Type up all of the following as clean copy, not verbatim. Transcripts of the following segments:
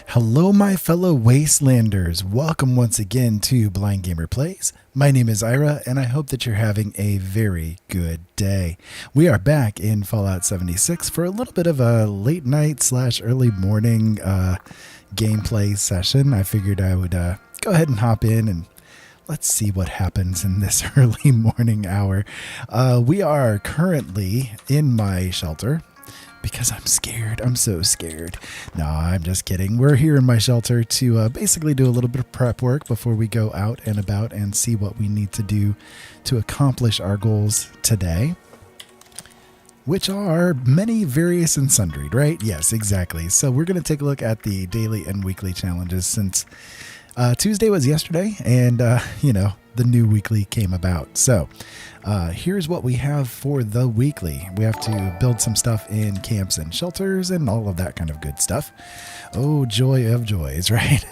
Hello, my fellow Wastelanders. Welcome once again to Blind Gamer Plays. My name is Ira, and I hope that you're having a very good day. We are back in Fallout 76 for a little bit of a late night / early morning gameplay session. I figured I would go ahead and hop in and let's see what happens in this early morning hour. We are currently in my shelter. Because I'm scared. I'm so scared. No, I'm just kidding. We're here in my shelter to basically do a little bit of prep work before we go out and about and see what we need to do to accomplish our goals today. Which are many, various, and sundry, right? Yes, exactly. So we're going to take a look at the daily and weekly challenges since Tuesday was yesterday and, the new weekly came about. So here's what we have for the weekly. We have to build some stuff in camps and shelters and all of that kind of good stuff. Oh, joy of joys, right?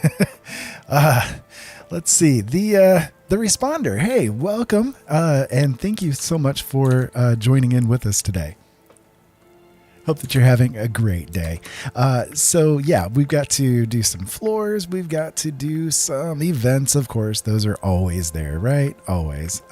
Let's see. The responder. Hey, welcome. And thank you so much for joining in with us today. Hope that you're having a great day. So yeah, we've got to do some floors. We've got to do some events, of course. Those are always there, right? Always.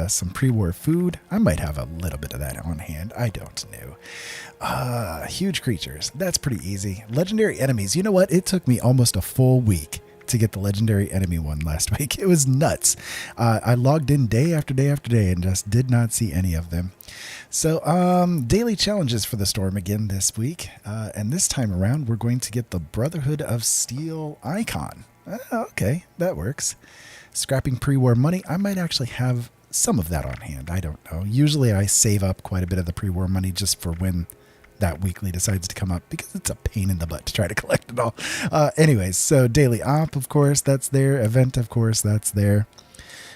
Some pre-war food. I might have a little bit of that on hand. I don't know. Huge creatures. That's pretty easy. Legendary enemies. You know what? It took me almost a full week to get the legendary enemy one last week. It was nuts. I logged in day after day after day and just did not see any of them. So daily challenges for the storm again this week. And this time around, we're going to get the Brotherhood of Steel icon. Okay, that works. Scrapping pre-war money. I might actually have some of that on hand. I don't know. Usually I save up quite a bit of the pre-war money just for when that weekly decides to come up because it's a pain in the butt to try to collect it all. Anyways, so daily op, of course, that's there. Event, of course, that's there.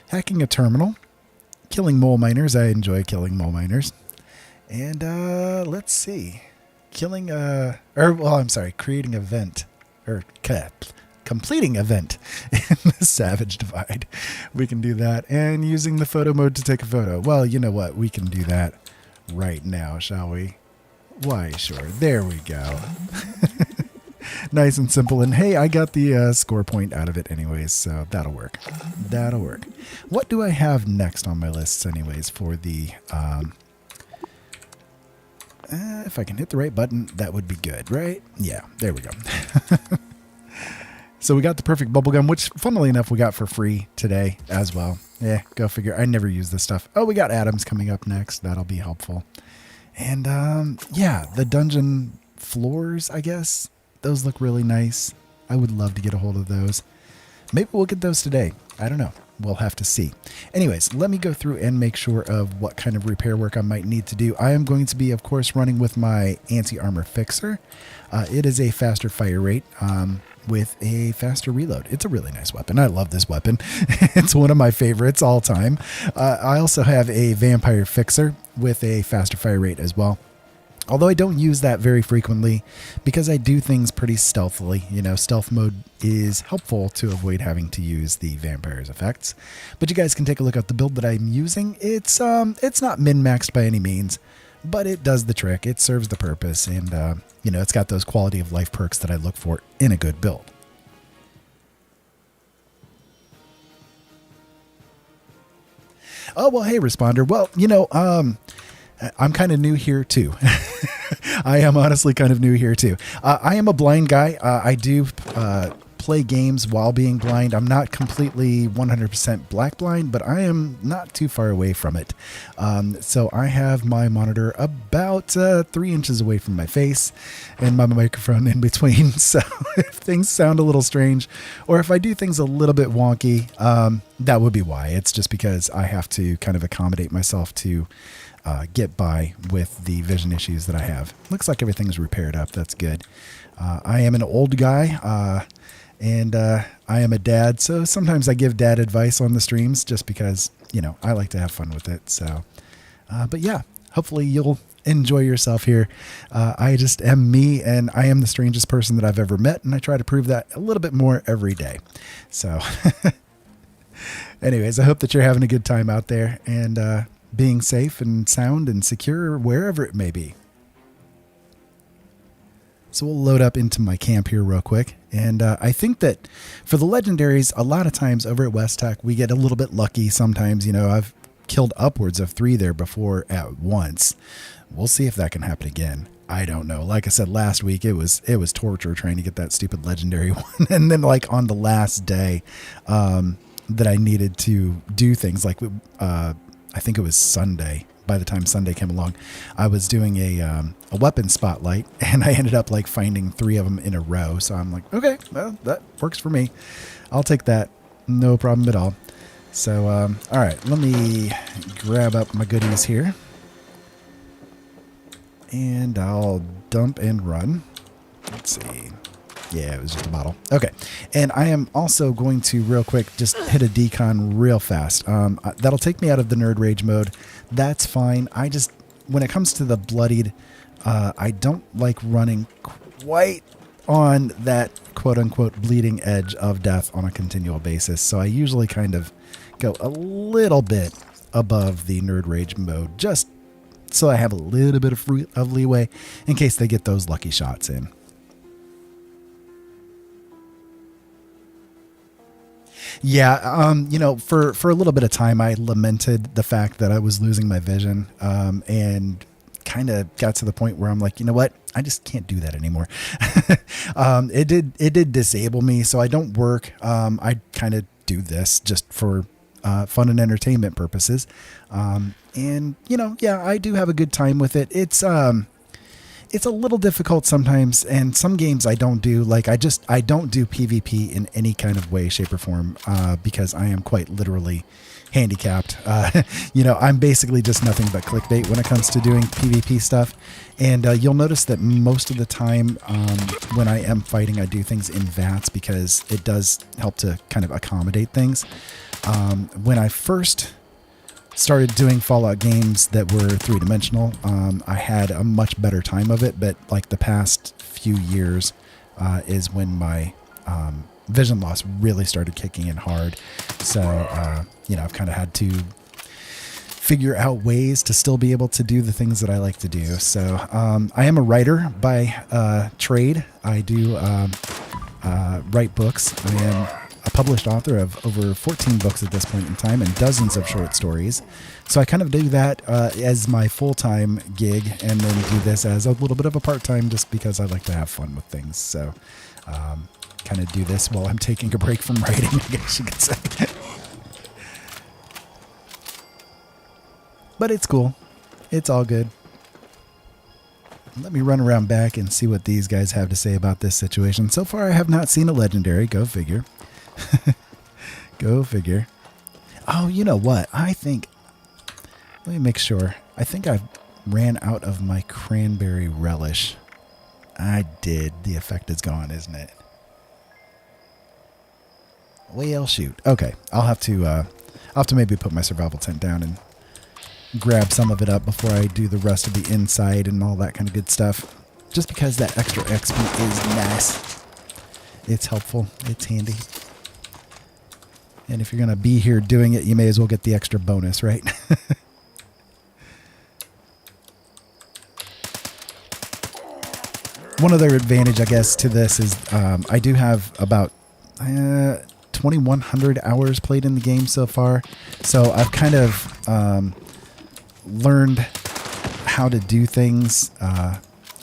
Hacking a terminal. Killing mole miners. I enjoy killing mole miners. And let's see. Creating event. Completing event in the Savage Divide. We can do that. And using the photo mode to take a photo. Well, you know what? We can do that right now, shall we? Why, sure. There we go. Nice and simple. And hey, I got the score point out of it anyways, so that'll work. That'll work. What do I have next on my lists anyways for the... if I can hit the right button, that would be good, right? Yeah, there we go. So we got the perfect bubblegum, which funnily enough we got for free today as well. Yeah, go figure. I never use this stuff. Oh, we got atoms coming up next. That'll be helpful. And yeah, the dungeon floors, I guess, those look really nice. I would love to get a hold of those. Maybe we'll get those today. I don't know. We'll have to see. Anyways, let me go through and make sure of what kind of repair work I might need to do. I am going to be, of course, running with my anti-armor fixer. It is a faster fire rate with a faster reload. It's a really nice weapon. I love this weapon. It's one of my favorites all time. I also have a vampire fixer with a faster fire rate as well. Although I don't use that very frequently because I do things pretty stealthily. You know, stealth mode is helpful to avoid having to use the vampire's effects. But you guys can take a look at the build that I'm using. It's not min-maxed by any means, but it does the trick. It serves the purpose, and it's got those quality of life perks that I look for in a good build. Oh, well, hey, responder. Well, I'm kind of new here too. I am honestly kind of new here too. I am a blind guy. I do play games while being blind. I'm not completely 100% black blind, but I am not too far away from it. So I have my monitor about 3 inches away from my face and my microphone in between. So if things sound a little strange, or if I do things a little bit wonky, that would be why. It's just because I have to kind of accommodate myself to get by with the vision issues that I have. Looks like everything's repaired up. That's good. I am an old guy, and I am a dad, so sometimes I give dad advice on the streams just because, I like to have fun with it. So, but yeah, hopefully you'll enjoy yourself here. I just am me, and I am the strangest person that I've ever met, and I try to prove that a little bit more every day. So anyways, I hope that you're having a good time out there and being safe and sound and secure wherever it may be. So we'll load up into my camp here real quick And I think that for the legendaries, a lot of times over at West Tech, we get a little bit lucky sometimes. I've killed upwards of 3 there before at once. We'll see if that can happen again. I don't know. Like I said last week, it was torture trying to get that stupid legendary one. And then like on the last day that I needed to do things like I think it was Sunday. By the time Sunday came along, I was doing a weapon spotlight, and I ended up like finding 3 of them in a row. So I'm like, okay, well, that works for me. I'll take that. No problem at all. So, all right, let me grab up my goodies here. And I'll dump and run. Let's see. Yeah, it was just a bottle. Okay. And I am also going to real quick just hit a decon real fast. That'll take me out of the nerd rage mode. That's fine. When it comes to the bloodied, I don't like running quite on that quote unquote bleeding edge of death on a continual basis. So I usually kind of go a little bit above the nerd rage mode, just so I have a little bit of leeway in case they get those lucky shots in. Yeah, for a little bit of time, I lamented the fact that I was losing my vision, and kind of got to the point where I'm like, you know what? I just can't do that anymore. It did disable me, so I don't work. I kind of do this just for fun and entertainment purposes. And yeah, I do have a good time with it. It's a little difficult sometimes, and some games I don't do. Like I don't do PvP in any kind of way, shape, or form, because I am quite literally handicapped. I'm basically just nothing but clickbait when it comes to doing PvP stuff. And you'll notice that most of the time when I am fighting, I do things in VATS because it does help to kind of accommodate things. When I first started doing Fallout games that were 3-dimensional, I had a much better time of it, but like the past few years is when my vision loss really started kicking in hard. So, I've kind of had to figure out ways to still be able to do the things that I like to do. So I am a writer by trade. I do write books. I am a published author of over 14 books at this point in time and dozens of short stories. So I kind of do that as my full-time gig, and then do this as a little bit of a part-time just because I like to have fun with things. So kind of do this while I'm taking a break from writing, I guess you could say. But it's cool. It's all good. Let me run around back and see what these guys have to say about this situation. So far, I have not seen a legendary. Go figure. Go figure. Oh, you know what? Let me make sure. I think I ran out of my cranberry relish. I did. The effect is gone, isn't it? Well, shoot. Okay. I'll have to maybe put my survival tent down and grab some of it up before I do the rest of the inside and all that kind of good stuff. Just because that extra XP is nice. It's helpful. It's handy. And if you're going to be here doing it, you may as well get the extra bonus, right? One other advantage, I guess, to this is I do have about 2,100 hours played in the game so far. So I've kind of learned how to do things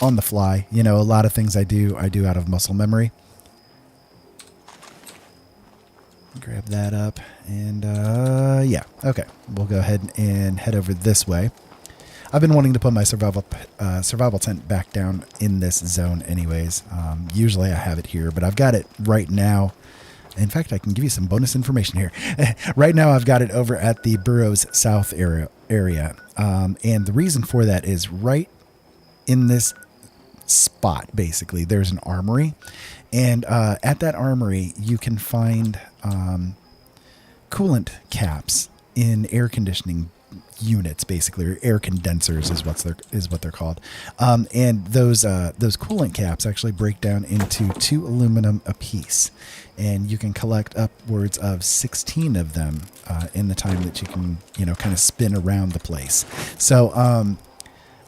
on the fly. A lot of things I do out of muscle memory. Grab that up, and yeah, okay. We'll go ahead and head over this way. I've been wanting to put my survival tent back down in this zone anyways. Usually I have it here, but I've got it right now. In fact, I can give you some bonus information here. Right now I've got it over at the Burroughs South area. And the reason for that is right in this spot, basically, there's an armory. And at that armory, you can find coolant caps in air conditioning units, basically, or air condensers is what they're called. And those coolant caps actually break down into 2 aluminum apiece, and you can collect upwards of 16 of them in the time that you can, kind of spin around the place. So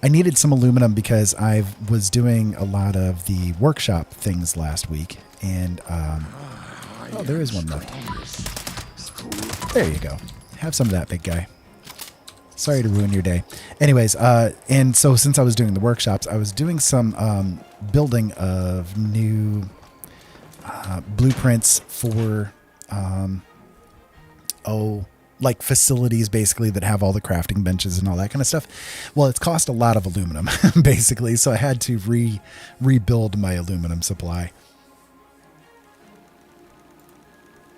I needed some aluminum because I was doing a lot of the workshop things last week. And, oh, there is one left. There you go. Have some of that, big guy. Sorry to ruin your day. Anyways, and so since I was doing the workshops, I was doing some building of new blueprints for, like facilities basically that have all the crafting benches and all that kind of stuff. Well, it's cost a lot of aluminum basically, so I had to rebuild my aluminum supply.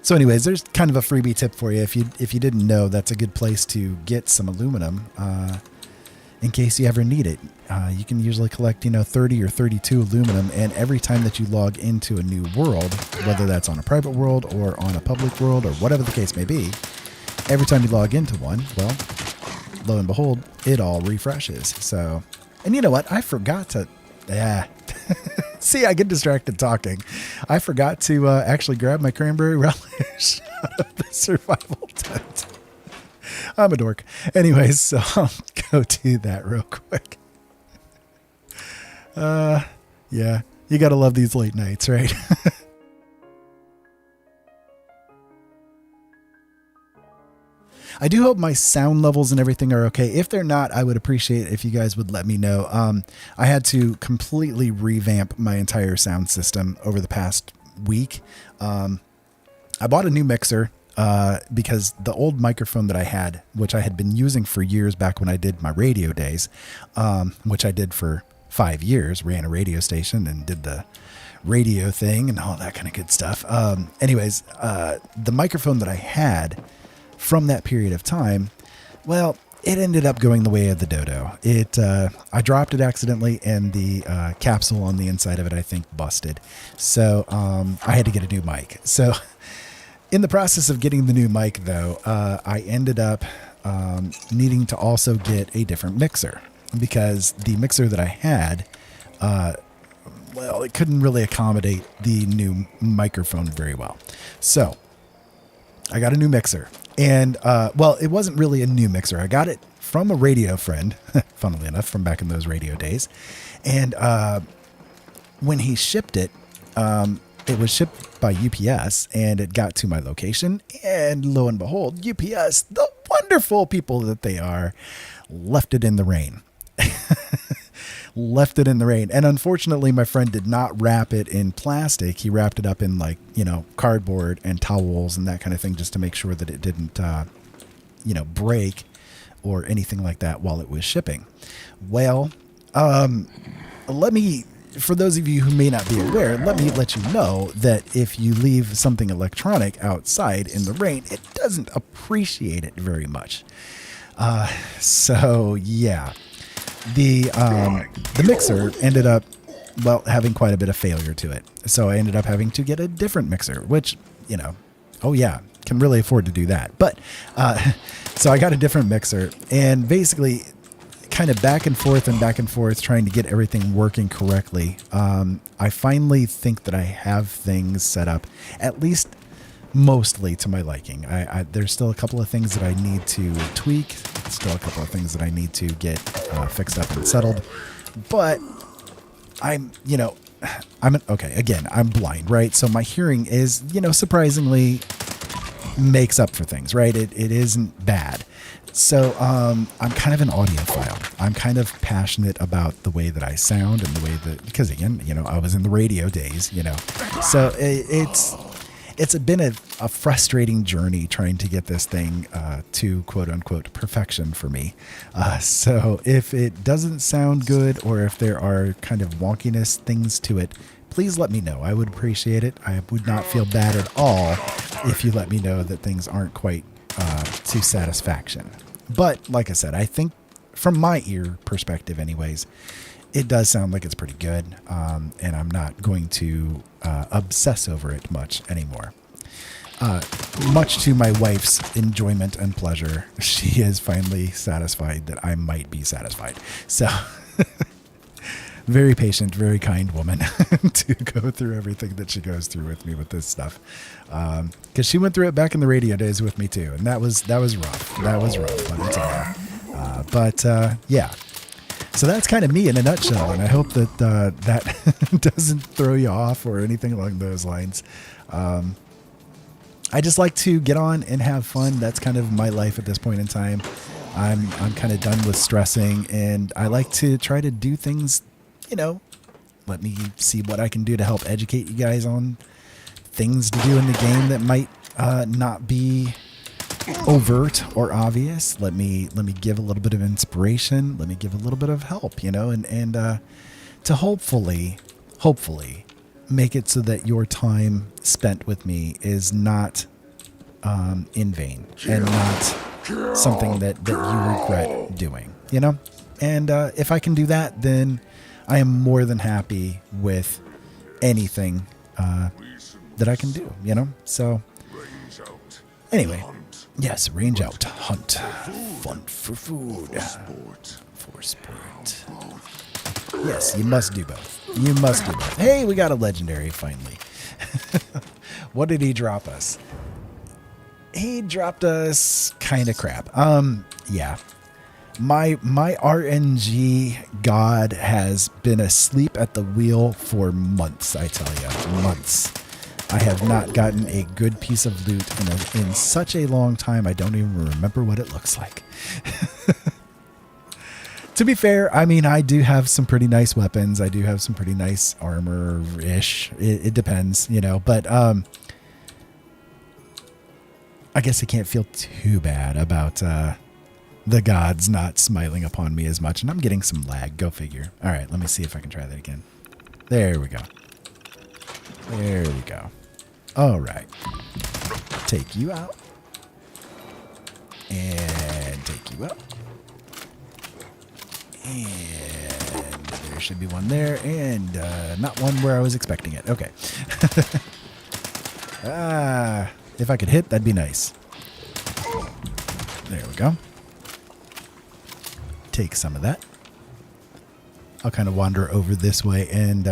So anyways, there's kind of a freebie tip for you. If you didn't know, that's a good place to get some aluminum in case you ever need it. You can usually collect, 30 or 32 aluminum, and every time that you log into a new world, whether that's on a private world or on a public world or whatever the case may be, every time you log into one, well, lo and behold, it all refreshes. So, and you know what? I forgot to, see, I get distracted talking. I forgot to actually grab my cranberry relish out of the survival tent. I'm a dork. Anyways, so I'll go do that real quick. Yeah, you got to love these late nights, right? I do hope my sound levels and everything are okay. If they're not, I would appreciate it if you guys would let me know. I had to completely revamp my entire sound system over the past week. I bought a new mixer because the old microphone that I had, which I had been using for years back when I did my radio days, which I did for 5 years, ran a radio station and did the radio thing and all that kind of good stuff. Anyways, the microphone that I had from that period of time, well, it ended up going the way of the dodo. I dropped it accidentally, and the capsule on the inside of it, I think, busted. So I had to get a new mic. So in the process of getting the new mic, though, I ended up needing to also get a different mixer because the mixer that I had, well, it couldn't really accommodate the new microphone very well. So I got a new mixer. And, well, it wasn't really a new mixer. I got it from a radio friend, funnily enough, from back in those radio days. And when he shipped it, it was shipped by UPS, and it got to my location. And lo and behold, UPS, the wonderful people that they are, left it in the rain. Left it in the rain. And unfortunately, my friend did not wrap it in plastic. He wrapped it up in cardboard and towels and that kind of thing, just to make sure that it didn't, break or anything like that while it was shipping. Well, for those of you who may not be aware, let me let you know that if you leave something electronic outside in the rain, it doesn't appreciate it very much. So yeah. The mixer ended up, having quite a bit of failure to it. So I ended up having to get a different mixer, which, can really afford to do that. But, so I got a different mixer, and basically kind of back and forth trying to get everything working correctly. I finally think that I have things set up, at least mostly to my liking. There's still a couple of things that I need to tweak. Still a couple of things that I need to get fixed up and settled. But I'm okay. Again, I'm blind, right? So my hearing is, surprisingly makes up for things, right? It isn't bad. So I'm kind of an audiophile. I'm kind of passionate about the way that I sound and the way that, because again, I was in the radio days, so it's been a frustrating journey trying to get this thing to quote unquote perfection for me. So if it doesn't sound good, or if there are kind of wonkiness things to it, please let me know. I would appreciate it. I would not feel bad at all if you let me know that things aren't quite to satisfaction. But like I said, I think from my ear perspective anyways, it does sound like it's pretty good, and I'm not going to obsess over it much anymore. Much to my wife's enjoyment and pleasure, she is finally satisfied that I might be satisfied. So, very patient, very kind woman to go through everything that she goes through with me with this stuff. Because she went through it back in the radio days with me too, and that was rough. That was rough, let me tell you. But yeah. So that's kind of me in a nutshell, and I hope that that doesn't throw you off or anything along those lines. I just like to get on and have fun. That's kind of my life at this point in time. I'm kind of done with stressing, and I like to try to do things, let me see what I can do to help educate you guys on things to do in the game that might not be overt or obvious. Let me give a little bit of inspiration. Let me give a little bit of help, and to hopefully make it so that your time spent with me is not in vain and not something that you regret doing, And if I can do that, then I am more than happy with anything that I can do, So anyway, yes, range out, hunt, fun for food, for sport. Yes, you must do both. You must do both. Hey, we got a legendary finally. What did he drop us? He dropped us kind of crap. Yeah. My RNG god has been asleep at the wheel for months, I tell you. Months. I have not gotten a good piece of loot in such a long time, I don't even remember what it looks like. To be fair, I mean, I do have some pretty nice weapons. I do have some pretty nice armor-ish. It depends, but I guess I can't feel too bad about the gods not smiling upon me as much. And I'm getting some lag. Go figure. All right, let me see if I can try that again. There we go. There we go. All right. Take you out. And take you out. And there should be one there. And not one where I was expecting it. Okay. If I could hit, that'd be nice. There we go. Take some of that. I'll kind of wander over this way and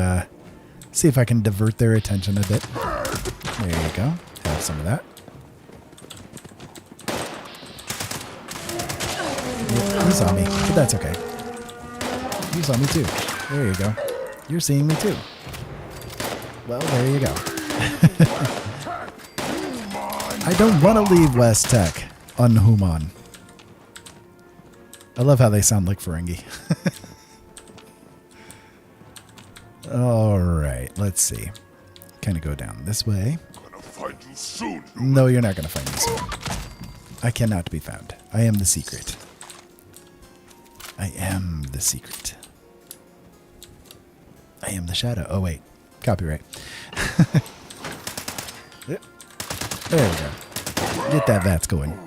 see if I can divert their attention a bit. There you go. Have some of that. You saw me, but that's okay. You saw me too. There you go. You're seeing me too. Well, there you go. I don't want to leave West Tech unhuman. I love how they sound like Ferengi. All right, let's see. Kind of go down this way. Gonna find you soon. No, you're not going to find me soon. I cannot be found. I am the secret. I am the secret. I am the shadow. Oh, wait. Copyright. Yep. There we go. Get that VATS going.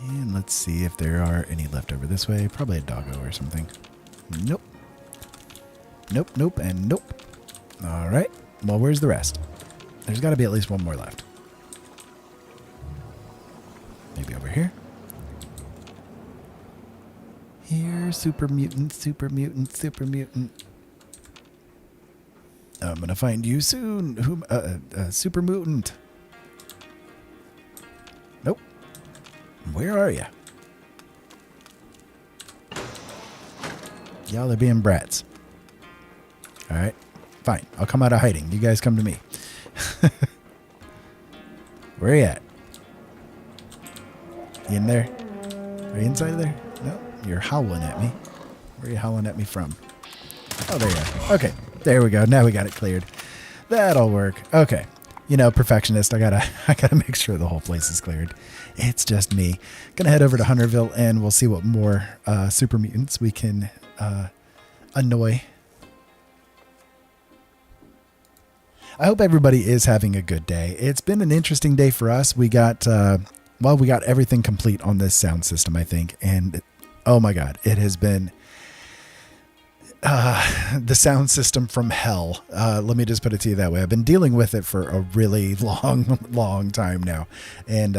And let's see if there are any left over this way. Probably a doggo or something. Nope. Nope, nope, and nope. All right. Well, where's the rest? There's got to be at least one more left. Maybe over here. Here, super mutant, super mutant, super mutant. I'm going to find you soon. Super mutant. Nope. Where are you? Y'all are being brats. All right. Fine. I'll come out of hiding. You guys come to me. Where are you at? You in there? Are you inside of there? No. You're howling at me. Where are you howling at me from? Oh, there you are. Okay. There we go. Now we got it cleared. That'll work. Okay. You know, perfectionist. I gotta make sure the whole place is cleared. It's just me. Gonna head over to Hunterville and we'll see what more super mutants we can annoy. I hope everybody is having a good day. It's been an interesting day for us. We got we got everything complete on this sound system, I think, and oh my god, it has been the sound system from hell. Let me just put it to you that way. I've been dealing with it for a really long time now. And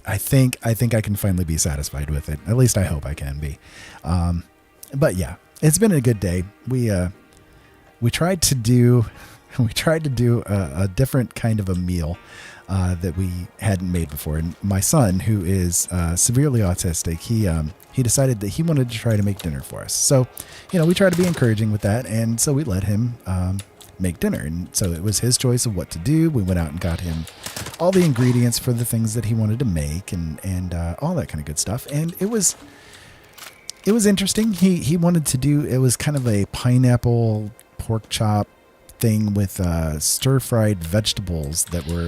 I think I can finally be satisfied with it. At least I hope I can be. But yeah, it's been a good day. We tried to do we tried to do a different kind of a meal that we hadn't made before. And my son, who is severely autistic, he decided that he wanted to try to make dinner for us. So, we try to be encouraging with that. And so we let him make dinner. And so it was his choice of what to do. We went out and got him all the ingredients for the things that he wanted to make and all that kind of good stuff. And it was interesting. He wanted to do, it was kind of a pineapple pork chop thing with stir-fried vegetables that were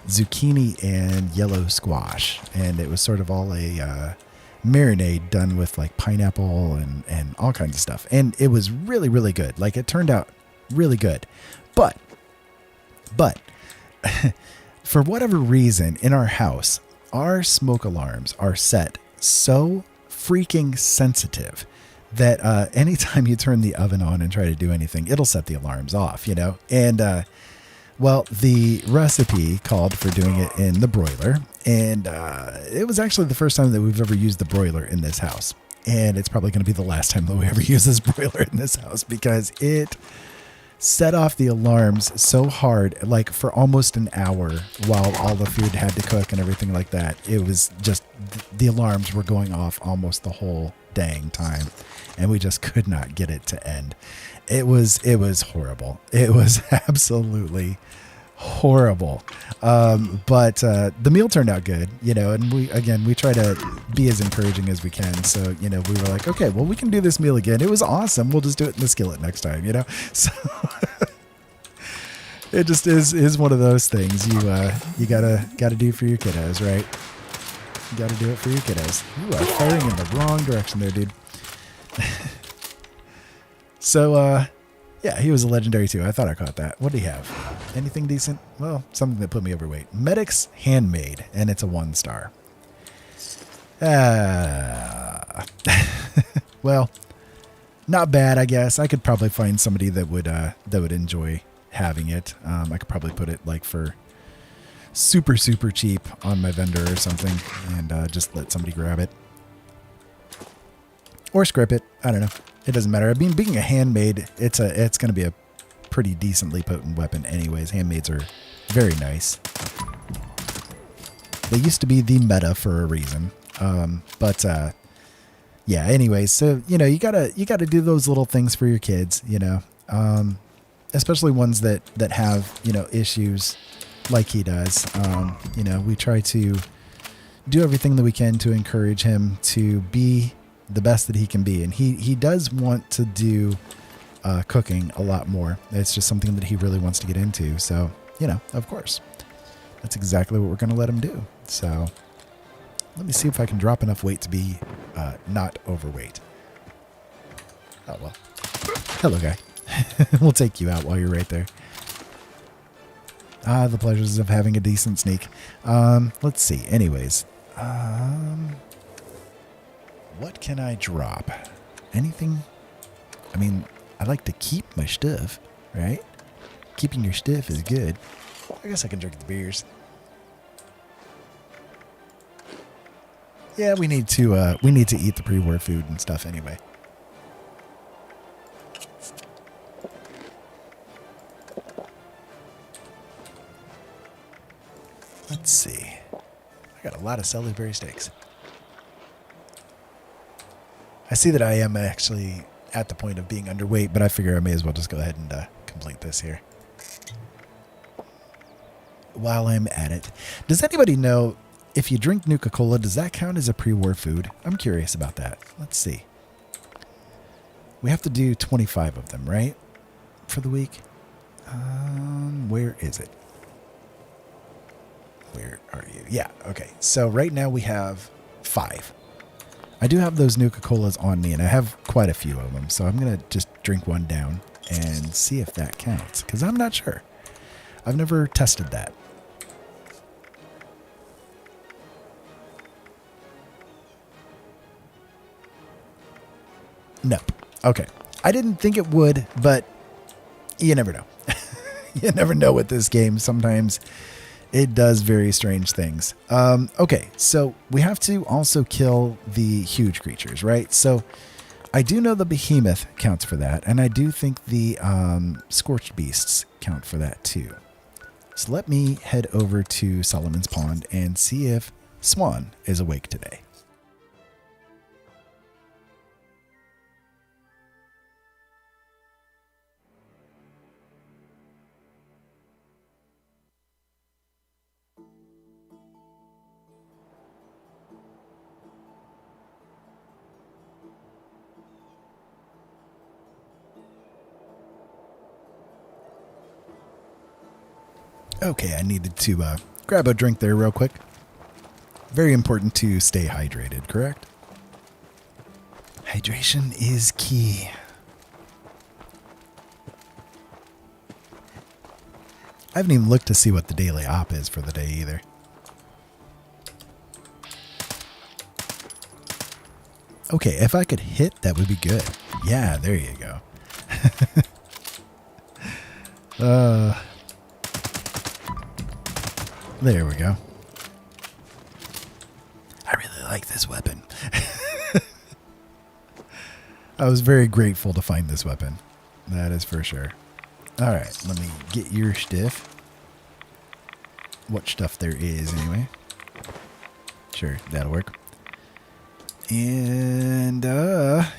zucchini and yellow squash. And it was sort of all a marinade done with like pineapple and all kinds of stuff. And it was really, really good. Like, it turned out really good. But for whatever reason in our house, our smoke alarms are set so freaking sensitive that anytime you turn the oven on and try to do anything, it'll set the alarms off, And well, the recipe called for doing it in the broiler, and it was actually the first time that we've ever used the broiler in this house. And it's probably going to be the last time that we ever use this broiler in this house, because it set off the alarms so hard, like for almost an hour while all the food had to cook and everything like that. It was just, the alarms were going off almost the whole dang time, and we just could not get it to end. It was horrible. It was absolutely horrible. But the meal turned out good, and we try to be as encouraging as we can. So, we were like, okay, well, we can do this meal again. It was awesome. We'll just do it in the skillet next time, So it just is one of those things you gotta do for your kiddos, right? You gotta do it for your kiddos. You are firing in the wrong direction there, dude. So, yeah, he was a legendary too. I thought I caught that. What do you have? Anything decent? Well, something that put me overweight. Medic's Handmade, and it's a 1-star. Well, not bad, I guess. I could probably find somebody that would enjoy having it. I could probably put it like for super, super cheap on my vendor or something, and just let somebody grab it. Or script it. I don't know. It doesn't matter. I mean, being a handmade, it's going to be a pretty decently potent weapon anyways. Handmaids are very nice. They used to be the meta for a reason. But yeah, anyways, so, you gotta do those little things for your kids, especially ones that have, issues like he does. We try to do everything that we can to encourage him to be the best that he can be. And he does want to do cooking a lot more. It's just something that he really wants to get into. So, of course, that's exactly what we're going to let him do. So let me see if I can drop enough weight to be not overweight. Oh, well. Hello, guy. We'll take you out while you're right there. The pleasures of having a decent sneak. Let's see. Anyways. What can I drop? Anything? I mean, I like to keep my stuff, right? Keeping your stuff is good. I guess I can drink the beers. Yeah, we need to eat the pre-war food and stuff anyway. Let's see. I got a lot of Salisbury steaks. I see that I am actually at the point of being underweight, but I figure I may as well just go ahead and complete this here. While I'm at it, does anybody know if you drink Nuka-Cola, does that count as a pre-war food? I'm curious about that. Let's see. We have to do 25 of them, right? For the week. Where is it? Where are you? Yeah, okay. So right now we have 5. I do have those Nuka-Colas on me, and I have quite a few of them. So I'm going to just drink one down and see if that counts, because I'm not sure. I've never tested that. Nope. Okay. I didn't think it would, but you never know. You never know with this game. Sometimes it does very strange things. Okay, so we have to also kill the huge creatures, right? So I do know the behemoth counts for that, and I do think the scorched beasts count for that too. So let me head over to Solomon's Pond and see if Swan is awake today. Okay, I needed to grab a drink there real quick. Very important to stay hydrated, correct? Hydration is key. I haven't even looked to see what the daily op is for the day either. Okay, if I could hit, that would be good. Yeah, there you go. There we go. I really like this weapon. I was very grateful to find this weapon. That is for sure. Alright, let me get your stuff. What stuff there is, anyway. Sure, that'll work. And,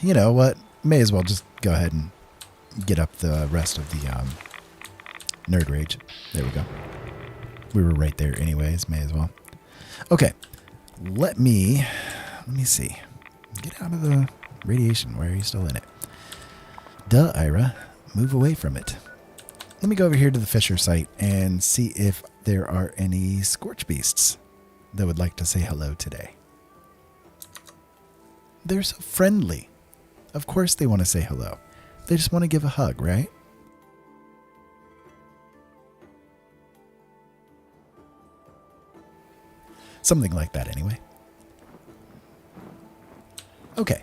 you know what? May as well just go ahead and get up the rest of the Nerd Rage. There we go. We were right there anyways, may as well. Okay, let me see. Get out of the radiation. Why are you still in it? Duh, Ira. Move away from it. Let me go over here to the Fisher site and see if there are any Scorch Beasts that would like to say hello today. They're so friendly. Of course they want to say hello. They just want to give a hug, right? Something like that, anyway. Okay.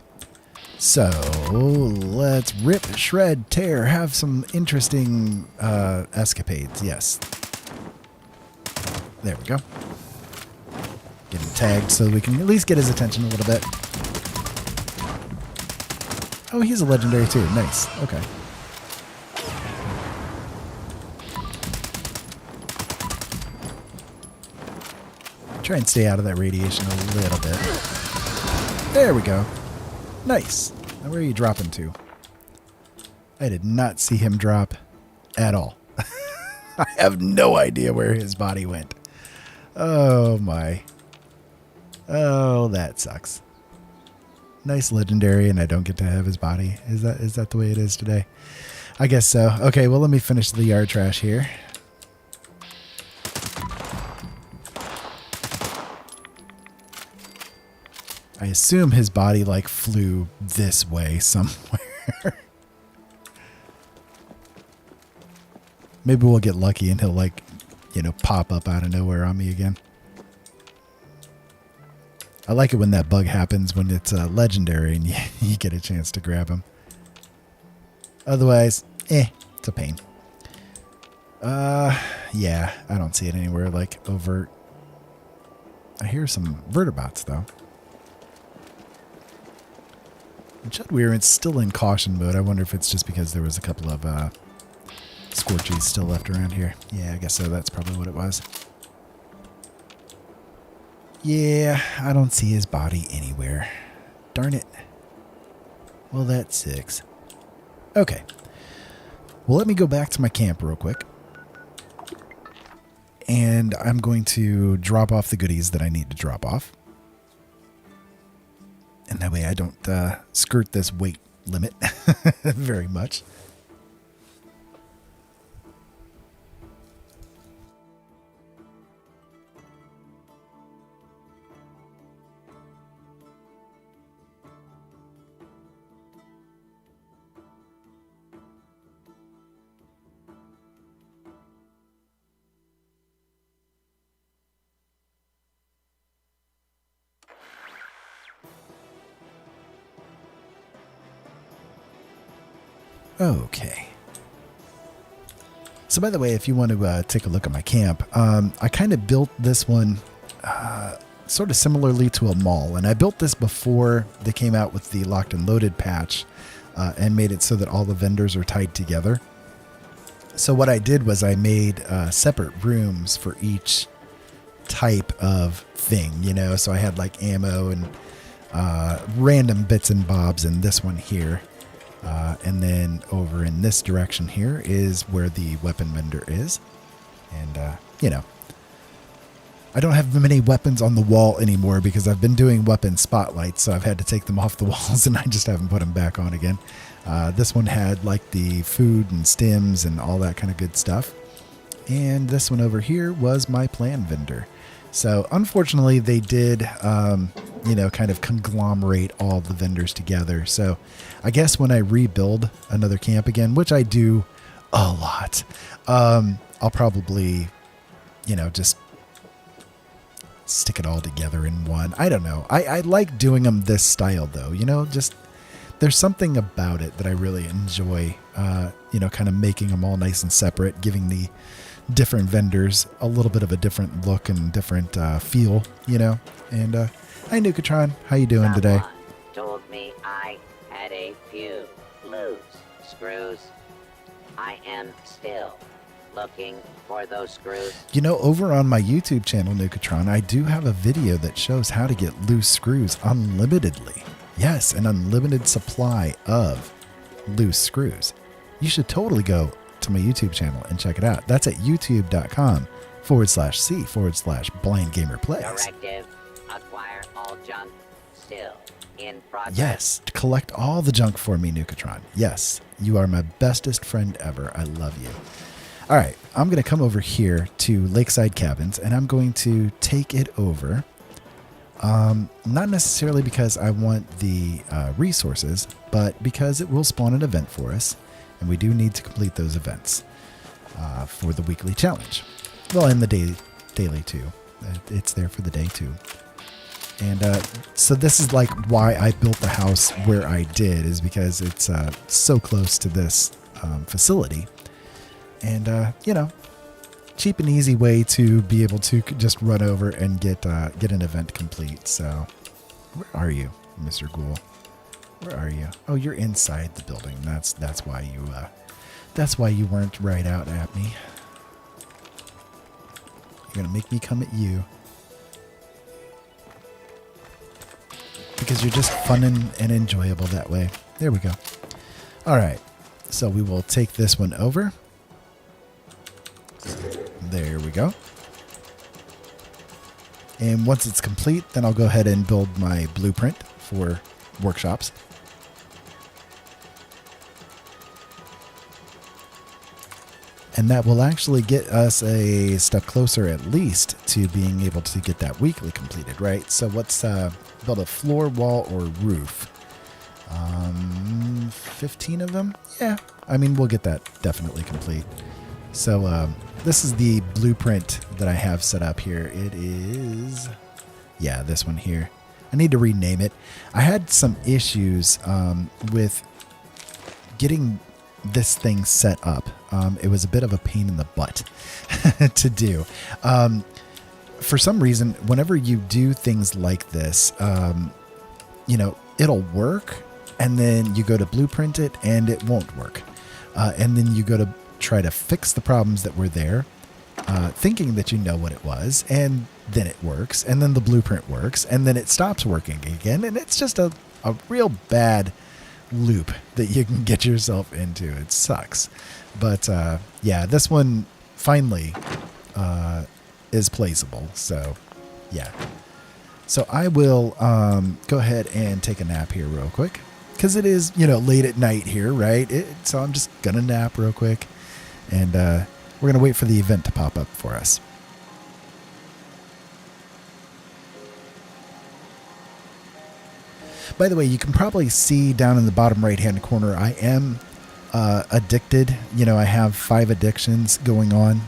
So, let's rip, shred, tear, have some interesting escapades. Yes. There we go. Get him tagged so we can at least get his attention a little bit. Oh, he's a legendary too. Nice. Okay. Try and stay out of that radiation a little bit. There we go. Nice. Now where are you dropping to? I did not see him drop at all. I have no idea where his body went. Oh my. Oh, that sucks. Nice legendary, and I don't get to have his body. Is that the way it is today? I guess so. Okay, well, let me finish the yard trash here. I assume his body, like, flew this way somewhere. Maybe we'll get lucky and he'll, like, you know, pop up out of nowhere on me again. I like it when that bug happens when it's legendary and you get a chance to grab him. Otherwise, it's a pain. Yeah, I don't see it anywhere, like, overt. I hear some vertebrates, though. Chudweir is still in caution mode. I wonder if it's just because there was a couple of Scorchies still left around here. Yeah, I guess so. That's probably what it was. Yeah, I don't see his body anywhere. Darn it. Well, that sucks. Okay. Well, let me go back to my camp real quick. And I'm going to drop off the goodies that I need to drop off. And that way I don't skirt this weight limit very much. Okay. So by the way, if you want to take a look at my camp, I kind of built this one sort of similarly to a mall. And I built this before they came out with the locked and loaded patch and made it so that all the vendors are tied together. So what I did was I made separate rooms for each type of thing, you know. So I had like ammo and random bits and bobs in this one here. And then over in this direction here is where the weapon vendor is. And, you know, I don't have many weapons on the wall anymore because I've been doing weapon spotlights. So I've had to take them off the walls and I just haven't put them back on again. This one had like the food and stims and all that kind of good stuff. And this one over here was my plan vendor. So unfortunately they did, you know, kind of conglomerate all the vendors together. So I guess when I rebuild another camp again, which I do a lot, I'll probably, you know, just stick it all together in one. I don't know. I like doing them this style though, you know, just there's something about it that I really enjoy, you know, kind of making them all nice and separate, giving the different vendors a little bit of a different look and different feel, you know. And hi Nukatron, how you doing today? Someone told me I had a few loose screws. I am still looking for those screws. You know, over on my YouTube channel, Nukatron, I do have a video that shows how to get loose screws unlimitedly. Yes, an unlimited supply of loose screws. You should totally go to my YouTube channel and check it out. That's at youtube.com/C/blindgamerplays. Directive, acquire all junk still in progress. Yes, collect all the junk for me, Nukatron. Yes, you are my bestest friend ever. I love you. All right, I'm going to come over here to Lakeside Cabins, and I'm going to take it over. Not necessarily because I want the resources, but because it will spawn an event for us, and we do need to complete those events for the weekly challenge. Well, and the daily too. It's there for the day too. And so this is like why I built the house where I did, is because it's so close to this facility. And, you know, cheap and easy way to be able to just run over and get an event complete. So where are you, Mr. Ghoul? Where are you? Oh, you're inside the building. That's why you weren't right out at me. You're gonna make me come at you because you're just fun and enjoyable that way. There we go. All right, so we will take this one over. There we go. And once it's complete, then I'll go ahead and build my blueprint for workshops. And that will actually get us a step closer at least to being able to get that weekly completed, right? So let's build a floor, wall, or roof. 15 of them? Yeah, I mean, we'll get that definitely complete. So this is the blueprint that I have set up here. It is, yeah, this one here. I need to rename it. I had some issues with getting this thing set up. It was a bit of a pain in the butt to do. For some reason, whenever you do things like this, you know, it'll work, and then you go to blueprint it and it won't work. And then you go to try to fix the problems that were there, thinking that you know what it was, and then it works, and then the blueprint works, and then it stops working again, and it's just a real bad loop that you can get yourself into. It sucks. But yeah, this one finally is placeable. So yeah. So I will go ahead and take a nap here real quick, because it is, you know, late at night here, right? So I'm just gonna nap real quick, and we're gonna wait for the event to pop up for us. By the way, you can probably see down in the bottom right-hand corner, I am addicted. You know, I have 5 addictions going on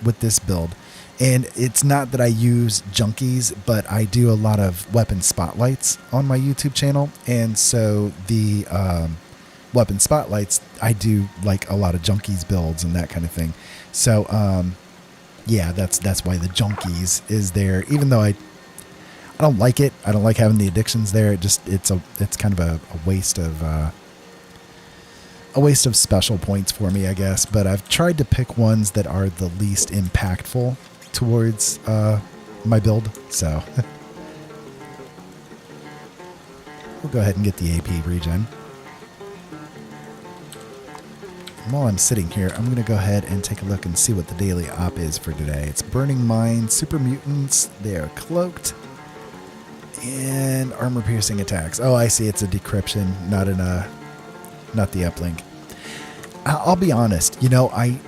with this build. And it's not that I use junkies, but I do a lot of weapon spotlights on my YouTube channel. And so the weapon spotlights, I do like a lot of junkies builds and that kind of thing. So, yeah, that's why the junkies is there. Even though don't like it. I don't like having the addictions there. It's kind of a waste of special points for me, I guess. But I've tried to pick ones that are the least impactful towards my build. So we'll go ahead and get the AP regen. And while I'm sitting here, I'm going to go ahead and take a look and see what the daily op is for today. It's Burning Mind, Super Mutants, they are cloaked, and armor piercing attacks. Oh, I see. It's a decryption, not the uplink. I'll be honest. You know, I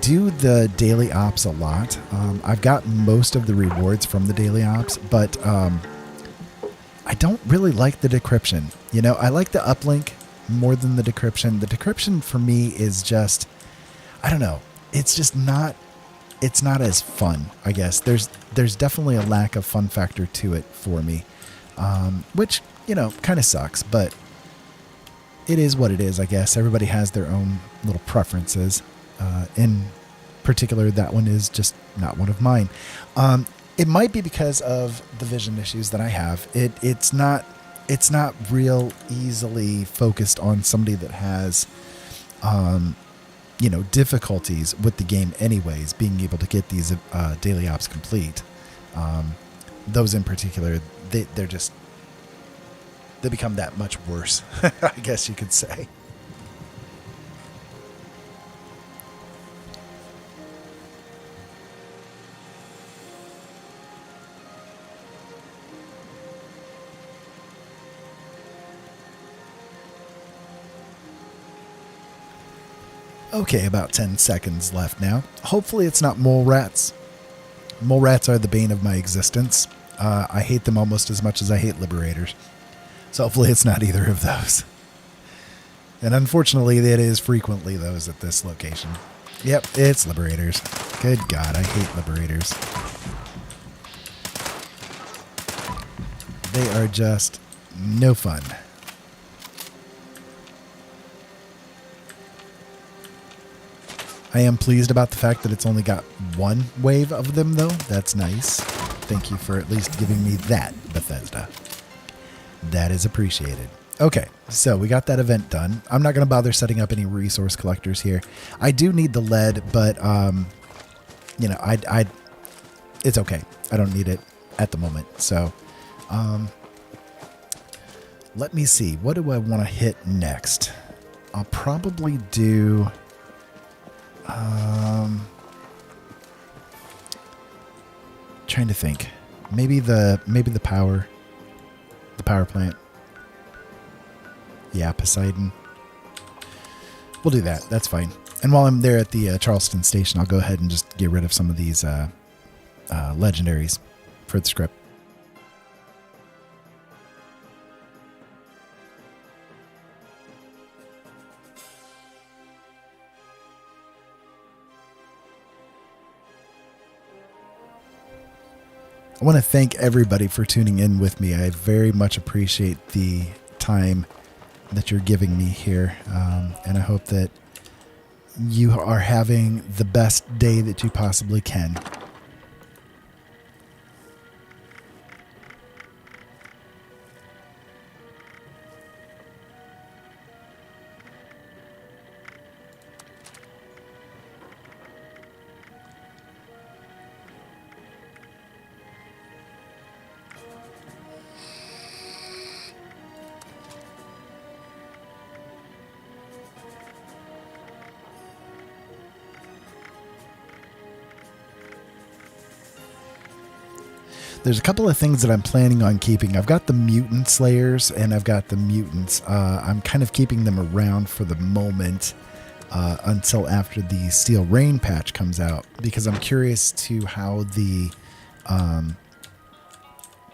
do the daily ops a lot. I've got most of the rewards from the daily ops, but I don't really like the decryption. You know, I like the uplink more than the decryption. The decryption for me is just, I don't know. It's just not. It's not as fun, I guess. There's definitely a lack of fun factor to it for me, which, you know, kind of sucks, but it is what it is, I guess. Everybody has their own little preferences. In particular, that one is just not one of mine. It might be because of the vision issues that I have. It's not real easily focused on somebody that has, you know, difficulties with the game anyways, being able to get these daily ops complete. Those in particular, they become that much worse, I guess you could say. Okay, about 10 seconds left now. Hopefully it's not mole rats. Mole rats are the bane of my existence. I hate them almost as much as I hate liberators. So hopefully it's not either of those. And unfortunately, it is frequently those at this location. Yep, it's liberators. Good God, I hate liberators. They are just no fun. I am pleased about the fact that it's only got one wave of them, though. That's nice. Thank you for at least giving me that, Bethesda. That is appreciated. Okay, so we got that event done. I'm not going to bother setting up any resource collectors here. I do need the lead, but, you know, it's okay. I don't need it at the moment. So, let me see. What do I want to hit next? I'll probably do... trying to think. Maybe the power plant. Yeah, Poseidon. We'll do that. That's fine. And while I'm there at the Charleston station, I'll go ahead and just get rid of some of these legendaries for the script. I want to thank everybody for tuning in with me. I very much appreciate the time that you're giving me here. And I hope that you are having the best day that you possibly can. There's a couple of things that I'm planning on keeping. I've got the mutant slayers and I've got the mutants. I'm kind of keeping them around for the moment until after the Steel Rain patch comes out, because I'm curious to how the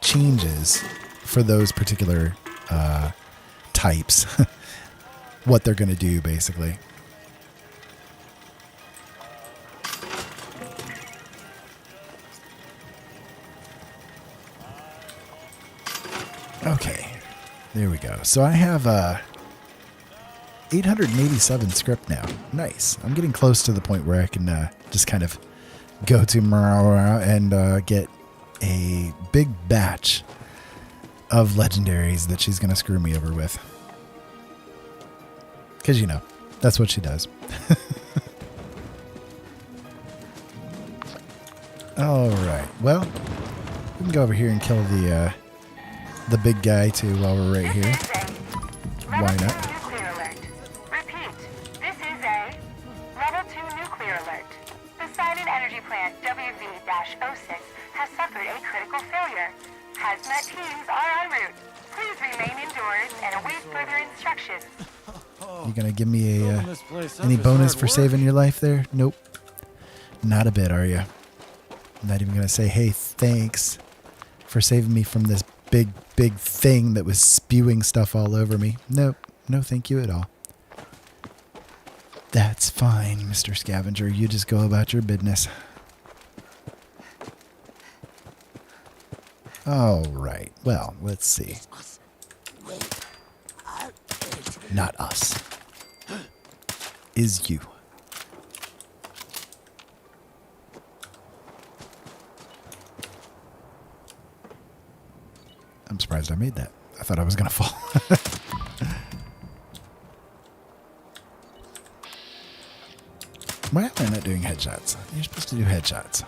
changes for those particular types, what they're going to do basically. Okay, there we go. So I have 887 script now. Nice. I'm getting close to the point where I can just kind of go to and get a big batch of legendaries that she's going to screw me over with. Because, you know, that's what she does. All right. Well, we can go over here and kill the big guy too while we're right here. Why not? Nuclear alert. Repeat. This is a level 2 nuclear alert. The Sidon Energy Plant WV-06 has suffered a critical failure. Hazmat teams are en route. Please remain indoors and await further instructions. You gonna give me any bonus for saving your life there? Nope. Not a bit, are you? Not even gonna say, hey, thanks for saving me from this big thing that was spewing stuff all over me. Nope. No thank you at all. That's fine, Mr. Scavenger. You just go about your business. All right. Well, let's see. Not us. Is you. I'm surprised I made that. I thought I was going to fall. Why am I not doing headshots? You're supposed to do headshots.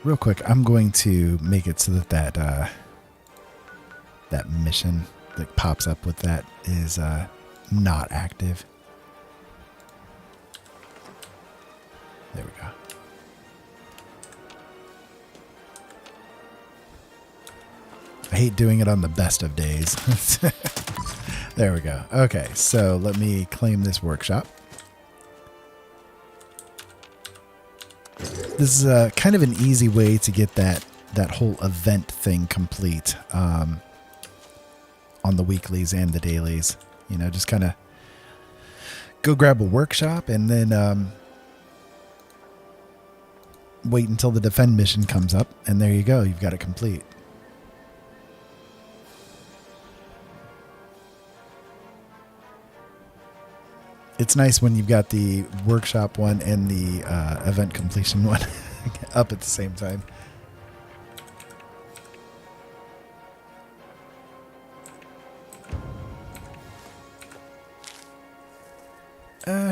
Real quick, I'm going to make it so that that mission that pops up with that is not active. There we go. I hate doing it on the best of days. There we go. Okay, so let me claim this workshop. This is kind of an easy way to get that whole event thing complete on the weeklies and the dailies. You know, just kind of go grab a workshop and then wait until the defend mission comes up, and there you go. You've got it complete. It's nice when you've got the workshop one and the event completion one up at the same time.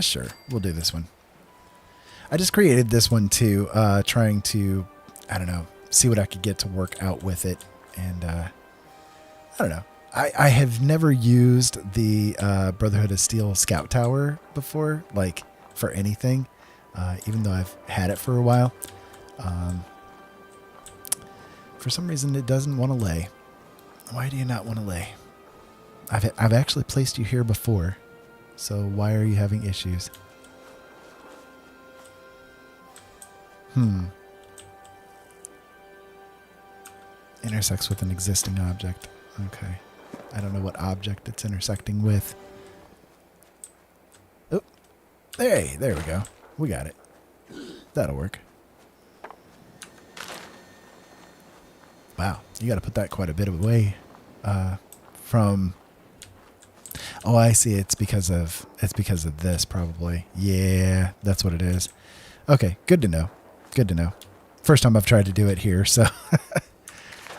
Sure. We'll do this one. I just created this one too, trying to, I don't know, see what I could get to work out with it. And I don't know. I have never used the Brotherhood of Steel Scout Tower before, like for anything, even though I've had it for a while. For some reason, it doesn't want to lay. Why do you not want to lay? I've actually placed you here before, so why are you having issues? Intersects with an existing object. Okay. I don't know what object it's intersecting with. Oh, hey, there we go. We got it. That'll work. Wow, you got to put that quite a bit away from. Oh, I see. It's because of this probably. Yeah, that's what it is. Okay, good to know. Good to know. First time I've tried to do it here, so.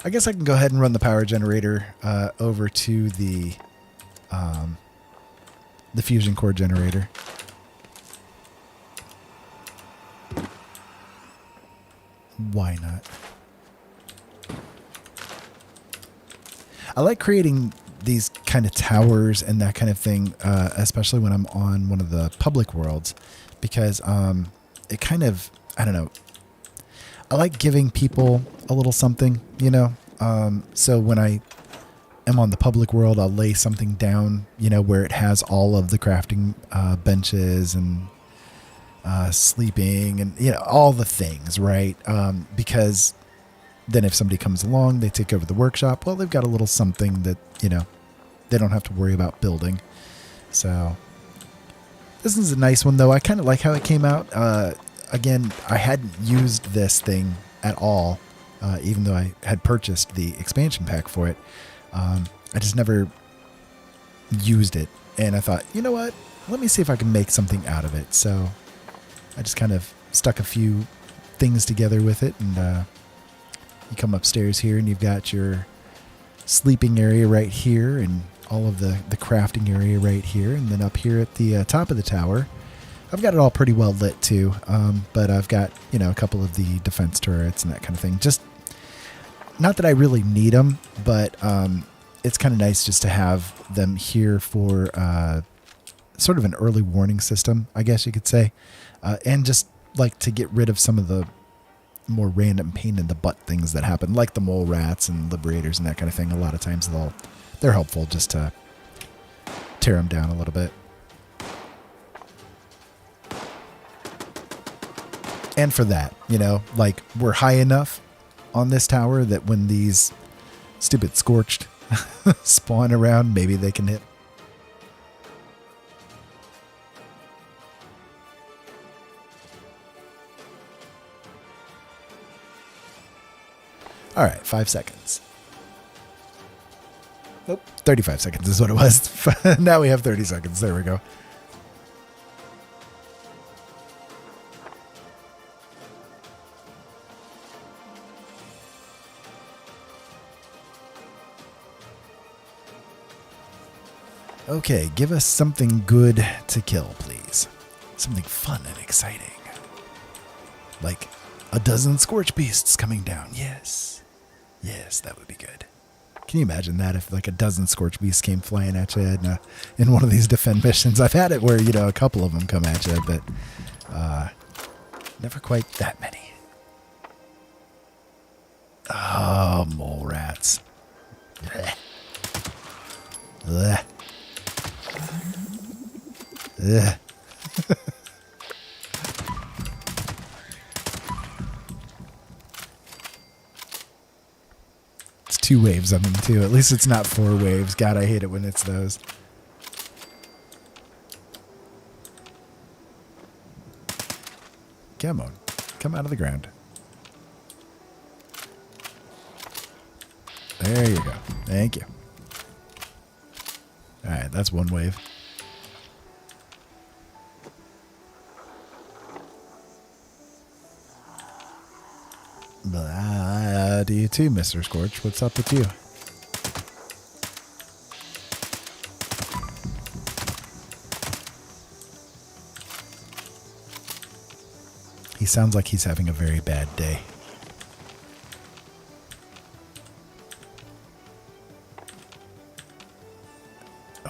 I guess I can go ahead and run the power generator over to the fusion core generator. Why not? I like creating these kind of towers and that kind of thing, especially when I'm on one of the public worlds, because it kind of, I don't know, I like giving people a little something, you know. So when I am on the public world, I'll lay something down, you know, where it has all of the crafting benches and sleeping and, you know, all the things, right? Because then if somebody comes along, they take over the workshop, well, they've got a little something that, you know, they don't have to worry about building. So this is a nice one, though. I kind of like how it came out. Again, I hadn't used this thing at all, even though I had purchased the expansion pack for it. I just never used it. And I thought, you know what? Let me see if I can make something out of it. So I just kind of stuck a few things together with it, and you come upstairs here, and you've got your sleeping area right here, and all of the crafting area right here, and then up here at the top of the tower, I've got it all pretty well lit too, but I've got, a couple of the defense turrets and that kind of thing. Just not that I really need them, but it's kind of nice just to have them here for sort of an early warning system, I guess you could say, and just like to get rid of some of the more random pain in the butt things that happen, like the mole rats and liberators and that kind of thing. A lot of times they're helpful just to tear them down a little bit. And for that, like we're high enough on this tower that when these stupid scorched spawn around, maybe they can hit. All right, 5 seconds. Nope, 35 seconds is what it was. Now we have 30 seconds. There we go. Okay, give us something good to kill, please. Something fun and exciting. Like a dozen scorch beasts coming down. Yes. Yes, that would be good. Can you imagine that if like a dozen scorch beasts came flying at you in one of these defend missions? I've had it where, a couple of them come at you, but never quite that many. Oh, mole rats. Blech. Blech. Ugh. It's 2 waves of them too. At least it's not 4 waves. God, I hate it when it's those. Come on. Come out of the ground. There you go. Thank you. Alright, that's 1 wave. Do you too, Mr. Scorch? What's up with you? He sounds like he's having a very bad day.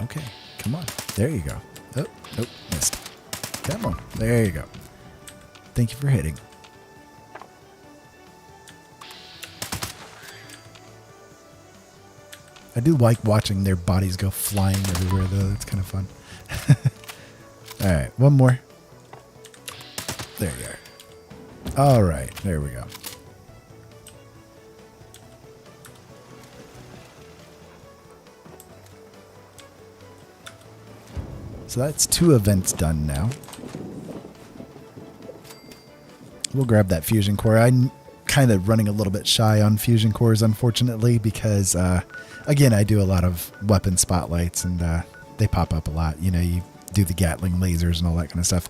Okay, come on. There you go. Oh, nope, missed. Come on. There you go. Thank you for hitting. I do like watching their bodies go flying everywhere, though. It's kind of fun. All right, 1 more. There you are. All right, there we go. So that's 2 events done now. We'll grab that fusion core. I'm kind of running a little bit shy on fusion cores, unfortunately, because again, I do a lot of weapon spotlights, and they pop up a lot. You do the Gatling lasers and all that kind of stuff.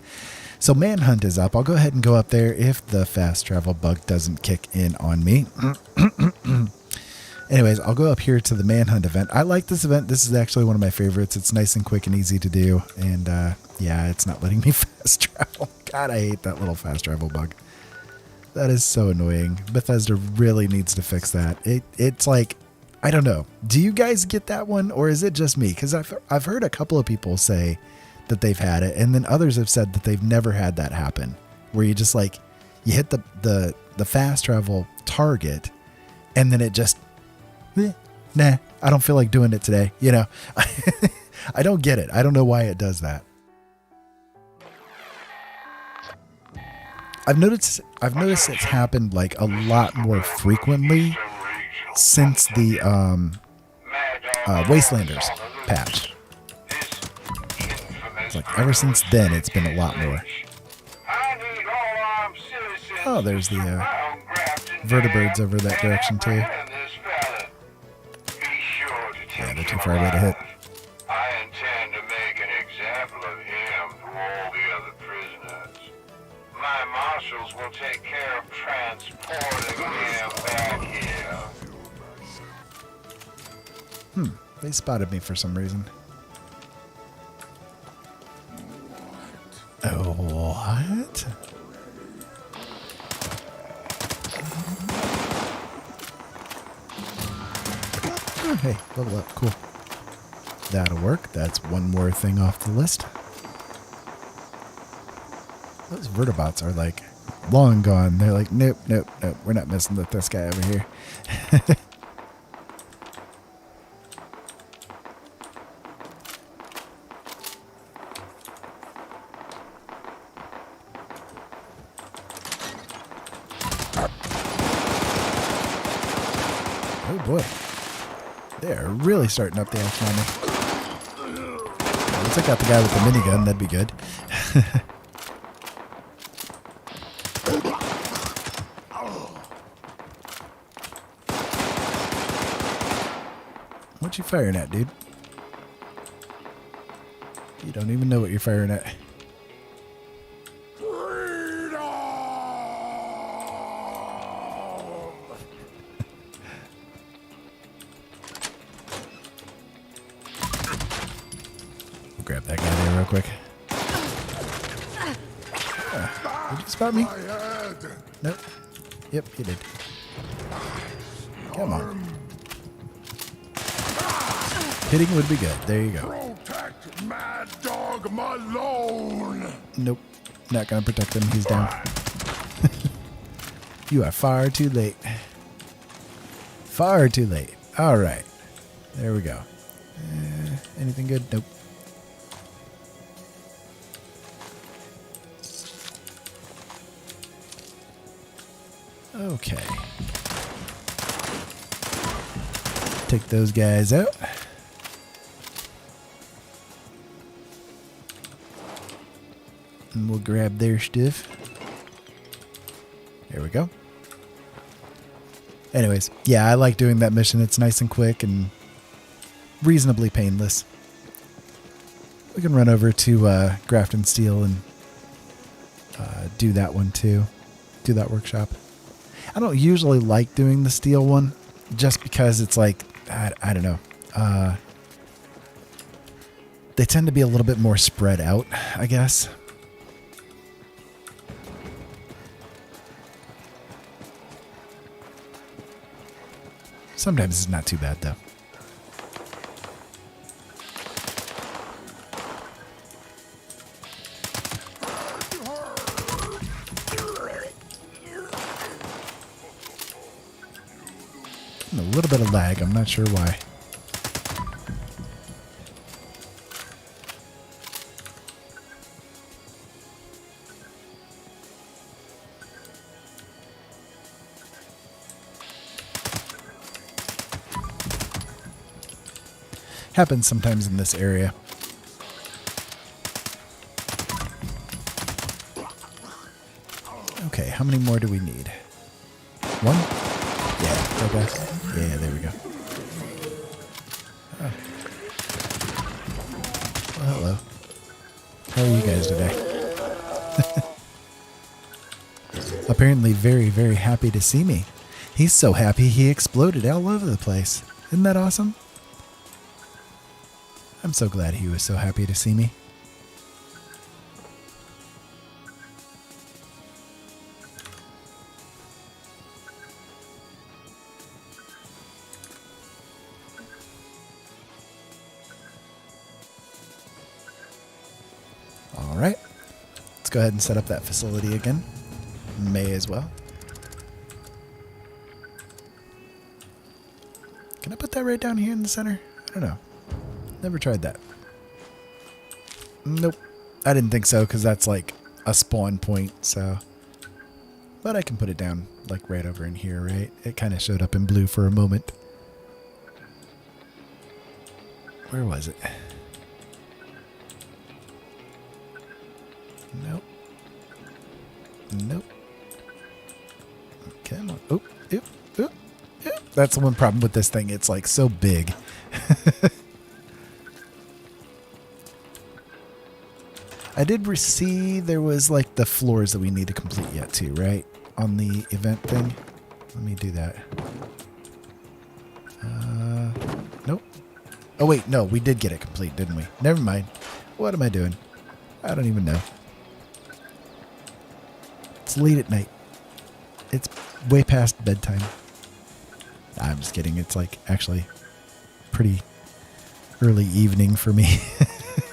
So Manhunt is up. I'll go ahead and go up there if the fast travel bug doesn't kick in on me. Anyways, I'll go up here to the Manhunt event. I like this event. This is actually one of my favorites. It's nice and quick and easy to do. And yeah, it's not letting me fast travel. God, I hate that little fast travel bug. That is so annoying. Bethesda really needs to fix that. It's like, I don't know. Do you guys get that one, or is it just me? Because I've heard a couple of people say that they've had it, and then others have said that they've never had that happen, where you just like you hit the fast travel target, and then it just nah. I don't feel like doing it today. I don't get it. I don't know why it does that. I've noticed it's happened like a lot more frequently since the Wastelanders patch. It's like ever since then, it's been a lot more. Oh, there's the vertibirds over that direction too. Yeah, they're too far away to hit. I intend to make an example of him to all the other prisoners. My My marshals will take care of transporting him back here. They spotted me for some reason. Oh, what? Oh, hey, level up. Cool. That'll work. That's one more thing off the list. Those vertibots are like long gone. They're like, nope, nope, nope. We're not messing with this guy over here. Oh boy. They're really starting up the action on me. Let's take out the guy with the minigun. That'd be good. What you firing at, dude? You don't even know what you're firing at. We'll grab that guy there real quick. Did you spot me? Nope. Yep, you did. Come on. Hitting would be good. There you go. Protect Mad Dog Malone. Nope. Not gonna protect him. He's down. You are far too late. Far too late. All right. There we go. Anything good? Nope. Okay. Take those guys out. And we'll grab their stuff. There we go. Anyways, yeah, I like doing that mission. It's nice and quick and reasonably painless. We can run over to Graft and Steel and do that one too. Do that workshop. I don't usually like doing the steel one just because it's like, I don't know. They tend to be a little bit more spread out, I guess. Sometimes it's not too bad, though. A little bit of lag. I'm not sure why. Happens sometimes in this area. Okay, how many more do we need? One? Yeah, okay. Yeah, there we go. Oh. Well, hello. How are you guys today? Apparently very, very happy to see me. He's so happy he exploded all over the place. Isn't that awesome? I'm so glad he was so happy to see me. All right. Let's go ahead and set up that facility again. May as well. Can I put that right down here in the center? I don't know. Never tried that. Nope. I didn't think so because that's like a spawn point, so. But I can put it down like right over in here, right? It kind of showed up in blue for a moment. Where was it? Nope. Nope. Come on. Oop, oop, oop, oop. That's the one problem with this thing. It's like so big. I did see there was like the floors that we need to complete yet too, right? On the event thing. Let me do that. Nope. Oh wait, no, we did get it complete, didn't we? Never mind. What am I doing? I don't even know. It's late at night. It's way past bedtime. I'm just kidding. It's like actually pretty early evening for me.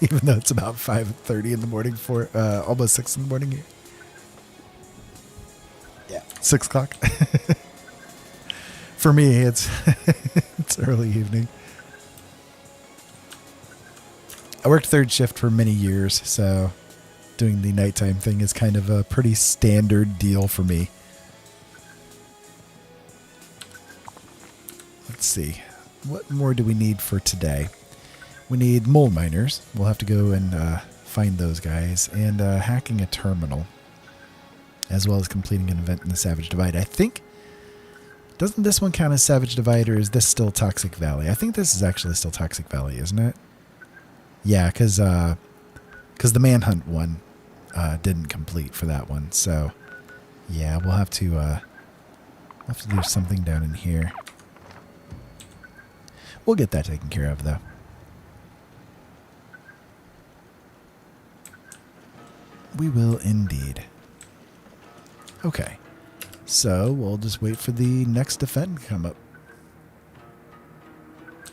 Even though it's about 5:30 in the morning for almost 6 in the morning here. Yeah, 6 o'clock. For me, it's it's early evening. I worked third shift for many years, so doing the nighttime thing is kind of a pretty standard deal for me. Let's see. What more do we need for today? We need mole miners. We'll have to go and find those guys. And hacking a terminal. As well as completing an event in the Savage Divide. I think... Doesn't this one count as Savage Divide, or is this still Toxic Valley? I think this is actually still Toxic Valley, isn't it? Yeah, because the Manhunt one didn't complete for that one. So, yeah, we'll have to do something down in here. We'll get that taken care of, though. We will indeed. Okay. So, we'll just wait for the next defend to come up.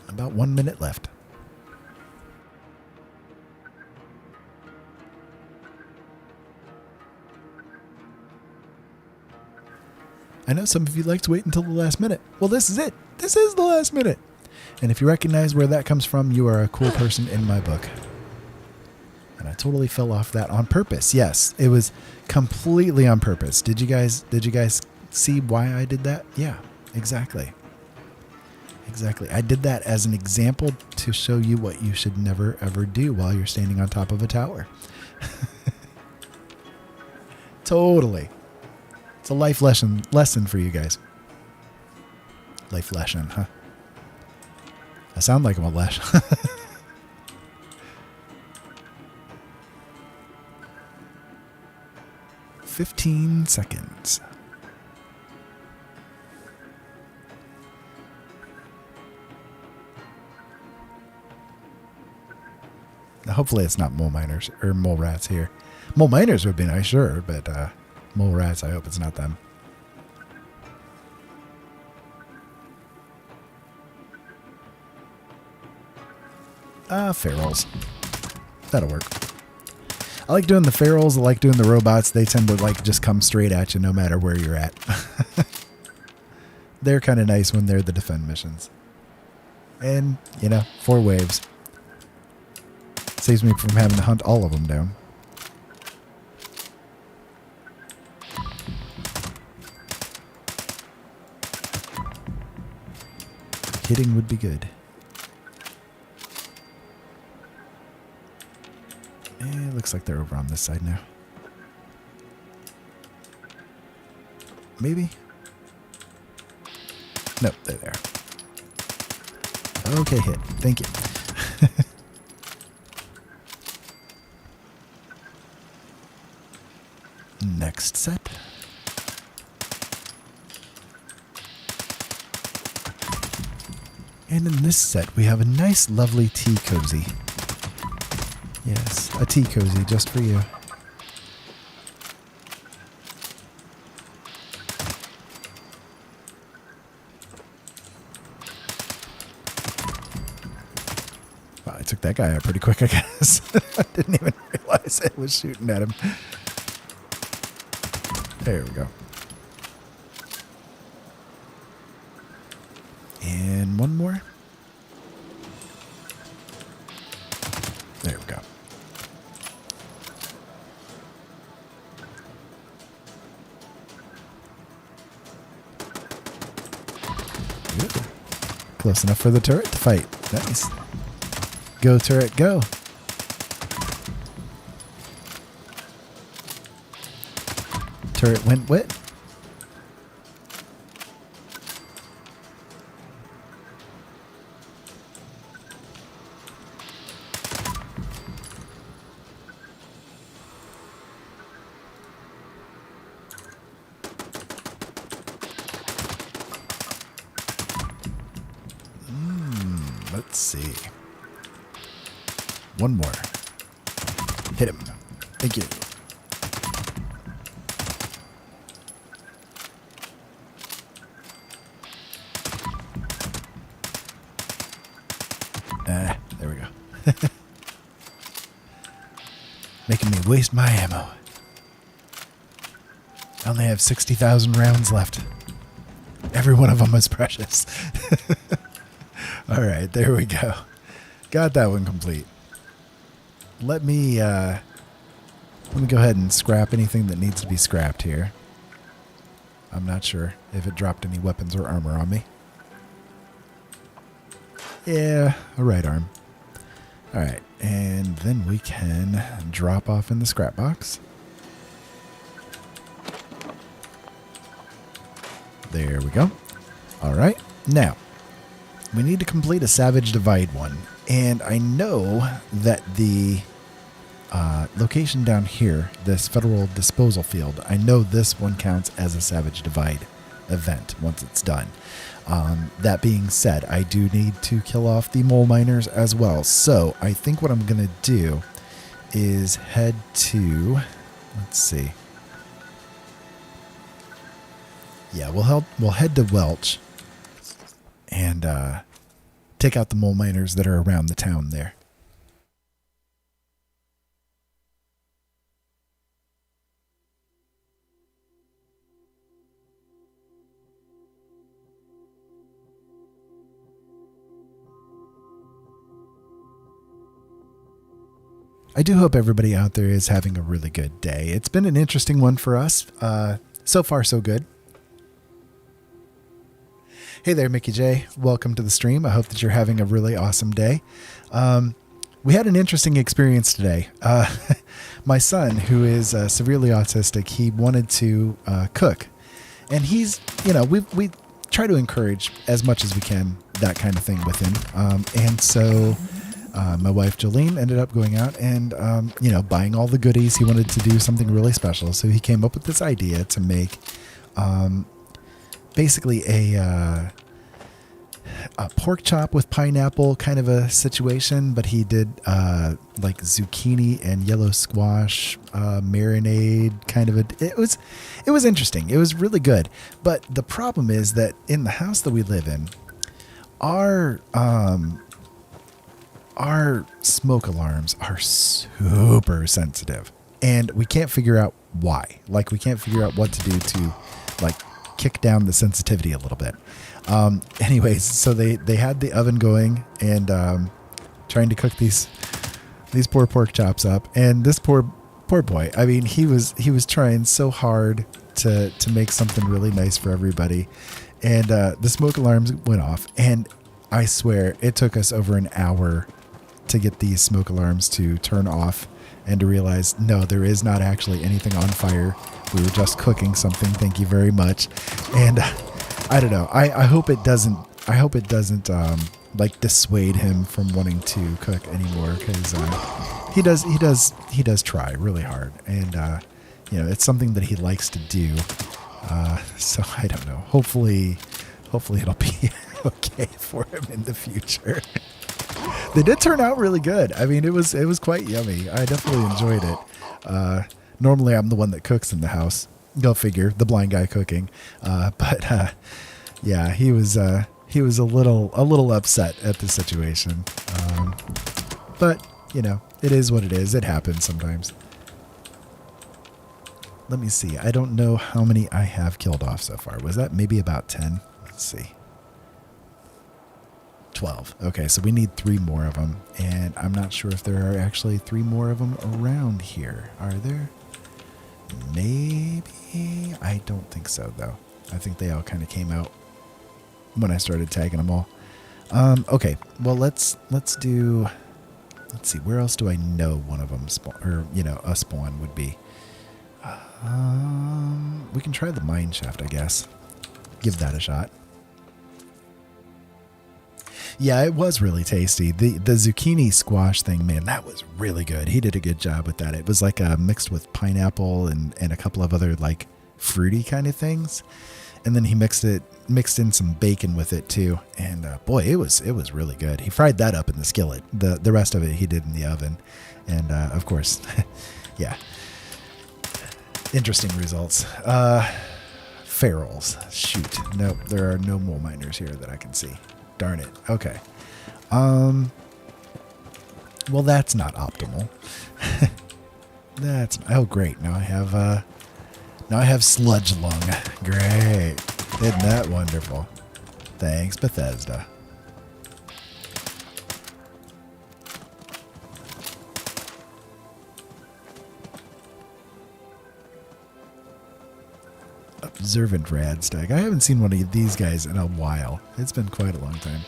About 1 minute left. I know some of you like to wait until the last minute. Well, this is it. This is the last minute. And if you recognize where that comes from, you are a cool person in my book. And I totally fell off that on purpose. Yes, it was completely on purpose. Did you guys see why I did that? Yeah, exactly. Exactly. I did that as an example to show you what you should never ever do while you're standing on top of a tower. Totally. It's a life lesson for you guys. Life lesson, huh? I sound like I'm a lesh. 15 seconds. Now, hopefully it's not mole miners or mole rats here. Mole miners would be nice, sure, but mole rats, I hope it's not them. Ferals. That'll work. I like doing the ferals. I like doing the robots. They tend to like just come straight at you no matter where you're at. They're kind of nice when they're the defend missions. And, 4 waves. Saves me from having to hunt all of them down. Hitting would be good. It looks like they're over on this side now. Maybe? Nope, they're there. Okay, hit. Thank you. Next set. And in this set, we have a nice, lovely tea cozy. Yes, a tea cozy just for you. Wow, I took that guy out pretty quick, I guess. I didn't even realize I was shooting at him. There we go. And one more. There we go. Good. Close enough for the turret to fight. Nice. Go, turret, go. Turret went wet. see. One more. Hit him. Thank you. There we go. Making me waste my ammo. I only have 60,000 rounds left. Every one of them is precious. All right, there we go. Got that one complete. Let me go ahead and scrap anything that needs to be scrapped here. I'm not sure if it dropped any weapons or armor on me. Yeah, a right arm. All right, and then we can drop off in the scrap box. There we go. All right, now we need to complete a Savage Divide one. And I know that the location down here, this federal disposal field, I know this one counts as a Savage Divide event once it's done. That being said, I do need to kill off the mole miners as well. So I think what I'm going to do is head to, let's see. Yeah, we'll head to Welch and take out the mole miners that are around the town there. I do hope everybody out there is having a really good day. It's been an interesting one for us. So far, so good. Hey there, Mickey J. Welcome to the stream. I hope that you're having a really awesome day. We had an interesting experience today. My son, who is severely autistic, he wanted to cook. And he's, we try to encourage as much as we can that kind of thing with him. And so my wife, Jolene, ended up going out and, buying all the goodies. He wanted to do something really special. So he came up with this idea to make basically a pork chop with pineapple kind of a situation, but he did like zucchini and yellow squash marinade kind of it was interesting. It was really good. But the problem is that in the house that we live in, our smoke alarms are super sensitive, and we can't figure out why. Like, we can't figure out what to do to like kick down the sensitivity a little bit. Anyways, so they had the oven going and trying to cook these poor pork chops up, and this poor boy, I mean, he was trying so hard to make something really nice for everybody, and the smoke alarms went off, and I swear it took us over an hour to get these smoke alarms to turn off and to realize, no, there is not actually anything on fire. We were just cooking something. Thank you very much. And I don't know. I hope it doesn't like dissuade him from wanting to cook anymore, because he does try really hard, and it's something that he likes to do. So I don't know. Hopefully it'll be okay for him in the future. They did turn out really good. I mean, it was quite yummy. I definitely enjoyed it. Normally I'm the one that cooks in the house. Go figure, the blind guy cooking. But yeah, he was a little upset at the situation. But it is what it is. It happens sometimes. Let me see. I don't know how many I have killed off so far. Was that maybe about 10? Let's see. 12. Okay, so we need 3 more of them, and I'm not sure if there are actually 3 more of them around here. Are there? Maybe. I don't think so, though. I think they all kind of came out when I started tagging them all. Okay, well, let's do. Let's see. Where else do I know one of them spawn, or a spawn would be? We can try the mine shaft, I guess. Give that a shot. Yeah, it was really tasty. The zucchini squash thing, man, that was really good. He did a good job with that. It was like mixed with pineapple and a couple of other like fruity kind of things. And then he mixed in some bacon with it too. And boy, it was really good. He fried that up in the skillet. The rest of it he did in the oven. And of course, yeah. Interesting results. Ferals. Shoot. Nope, there are no mole miners here that I can see. Darn it. Okay. Well, that's not optimal. Oh great. Now I have sludge lung. Great. Isn't that wonderful? Thanks, Bethesda. Observant Radstag. I haven't seen one of these guys in a while. It's been quite a long time.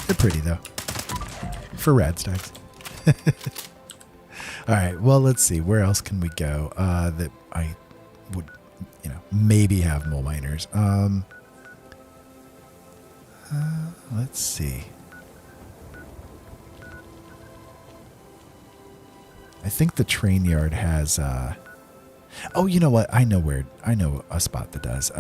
They're pretty though. For Radstags. Alright, well let's see. Where else can we go? That I would, maybe have mole miners. Let's see. I think the train yard has oh, you know what? I know a spot that does.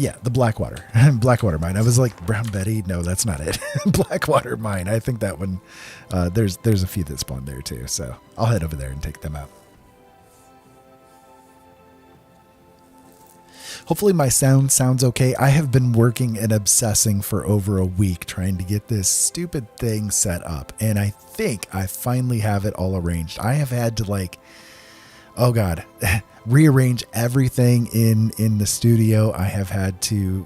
The Blackwater. Blackwater mine. I was like, Brown Betty? No, that's not it. Blackwater mine. I think that one, there's a few that spawn there too. So I'll head over there and take them out. Hopefully my sounds okay. I have been working and obsessing for over a week trying to get this stupid thing set up. And I think I finally have it all arranged. I have had to rearrange everything in the studio. I have had to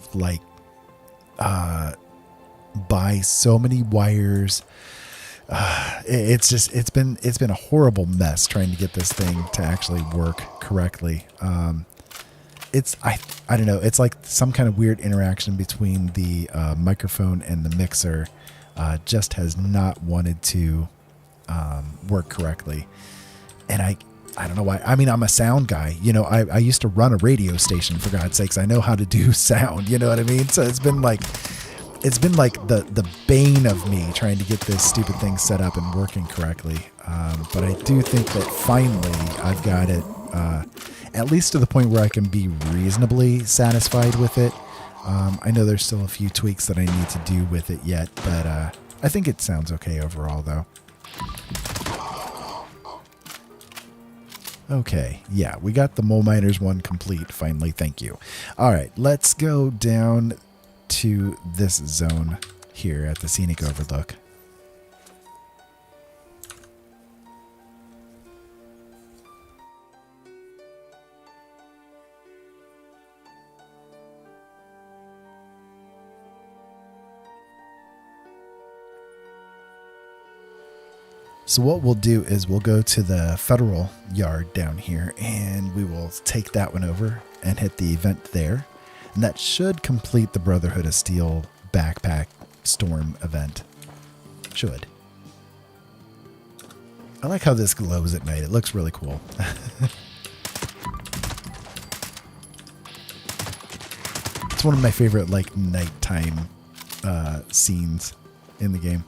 buy so many wires. It's been a horrible mess trying to get this thing to actually work correctly. I don't know. It's like some kind of weird interaction between the microphone and the mixer just has not wanted to work correctly. And I don't know why. I mean, I'm a sound guy. I used to run a radio station, for God's sakes. I know how to do sound. You know what I mean? So it's been like the bane of me trying to get this stupid thing set up and working correctly. But I do think that finally I've got it at least to the point where I can be reasonably satisfied with it. I know there's still a few tweaks that I need to do with it yet, but I think it sounds okay overall, though. Okay, yeah, we got the Mole Miners one complete, finally, thank you. All right, let's go down to this zone here at the Scenic Overlook. So what we'll do is we'll go to the federal yard down here and we will take that one over and hit the event there. And that should complete the Brotherhood of Steel backpack storm event. Should. I like how this glows at night. It looks really cool. It's one of my favorite nighttime scenes in the game.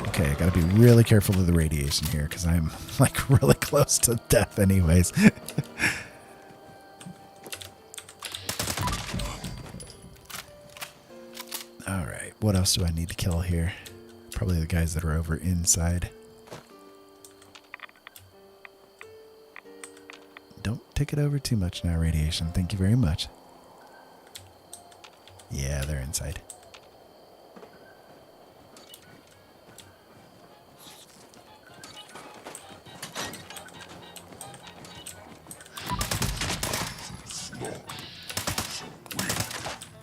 Okay, I gotta be really careful of the radiation here because I'm really close to death anyways. Alright, what else do I need to kill here? Probably the guys that are over inside. Don't take it over too much now, radiation. Thank you very much. Yeah, they're inside.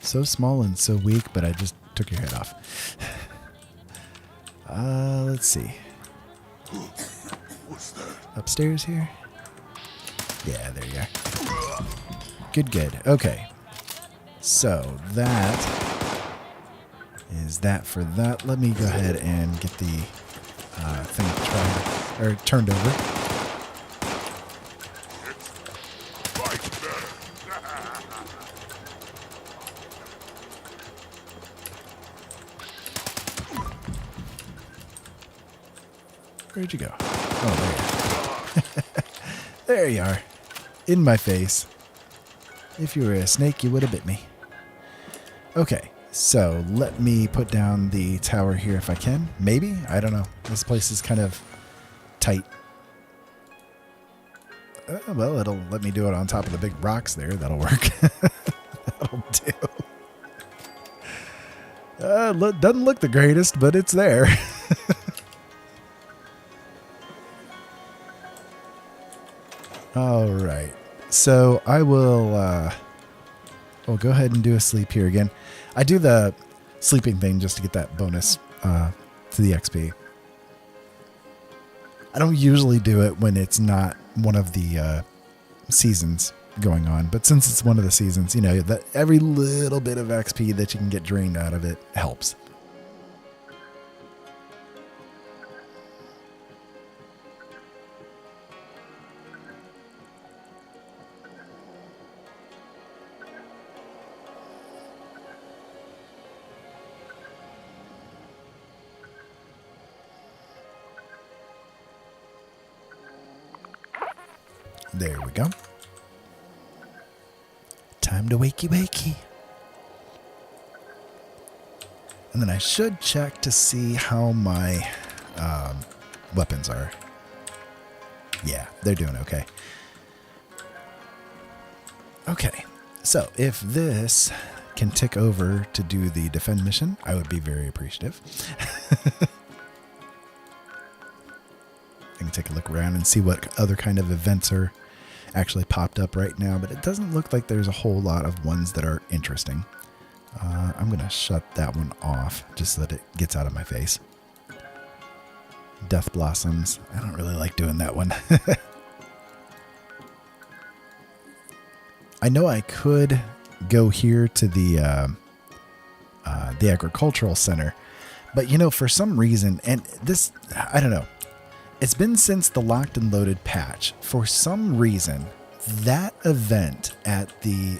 So small and so weak, but I just took your head off. Let's see. Upstairs here? Yeah, there you are. Good. Okay. So that is that for that. Let me go ahead and get the thing turned over. Where'd you go? Oh, there you are. There you are. In my face. If you were a snake, you would have bit me. Okay, so let me put down the tower here if I can. Maybe? I don't know. This place is kind of tight. Well, it'll let me do it on top of the big rocks there. That'll work. That'll do. Doesn't look the greatest, but it's there. All right. So I will I'll go ahead and do a sleep here again. I do the sleeping thing just to get that bonus to the XP. I don't usually do it when it's not one of the seasons going on, but since it's one of the seasons, you know, that every little bit of XP that you can get drained out of it helps. There we go. Time to wakey wakey. And then I should check to see how my weapons are. Yeah, they're doing okay. Okay, so if this can tick over to do the defend mission, I would be very appreciative. I can take a look around and see what other kind of events are actually popped up right now, but it doesn't look like there's a whole lot of ones that are interesting. I'm going to shut that one off just so that it gets out of my face. Death Blossoms. I don't really like doing that one. I know I could go here to the agricultural center, but you know, for some reason, and this, I don't know, it's been since the Locked and Loaded patch. For some reason, that event at the,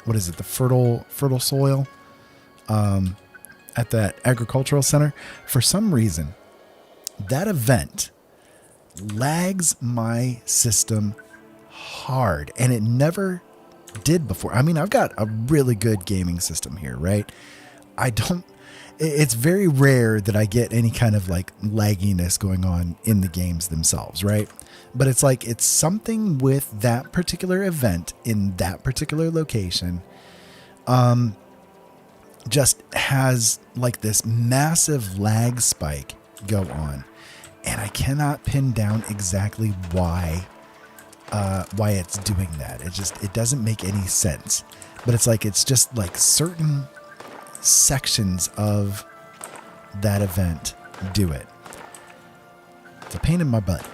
what is it, the fertile soil at that agricultural center, for some reason, that event lags my system hard, and it never did before. I mean, I've got a really good gaming system here, right? It's very rare that I get any kind of like lagginess going on in the games themselves, right? But it's like, it's something with that particular event in that particular location, just has like this massive lag spike go on. And I cannot pin down exactly why it's doing that. It doesn't make any sense, but it's like, it's just like certain sections of that event do it. It's a pain in my butt.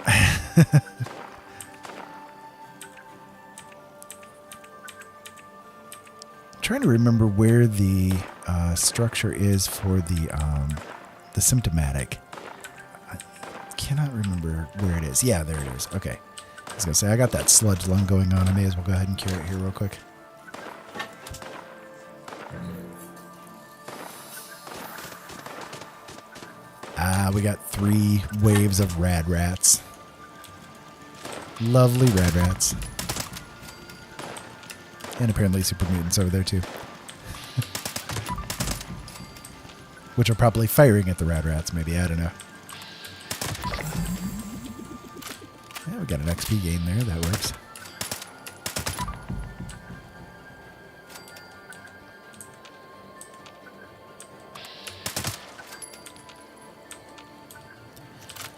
Trying to remember where the structure is for the symptomatic. I cannot remember where it is. Yeah, there it is. Okay. I was gonna say, I got that sludge lung going on. I may as well go ahead and cure it here real quick. We got 3 waves of rad rats. Lovely rad rats. And apparently super mutants over there too. Which are probably firing at the rad rats, maybe. I don't know. Yeah, we got an XP gain there. That works.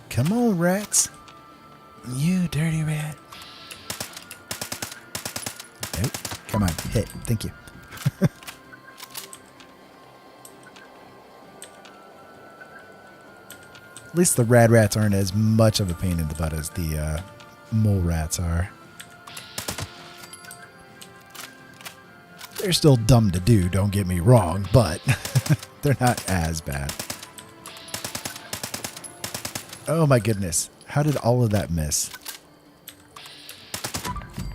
Come on, rats. You dirty rat. Nope. Come on, hit. Thank you. At least the rad rats aren't as much of a pain in the butt as the mole rats are. They're still dumb to do, don't get me wrong, but they're not as bad. Oh my goodness. How did all of that miss?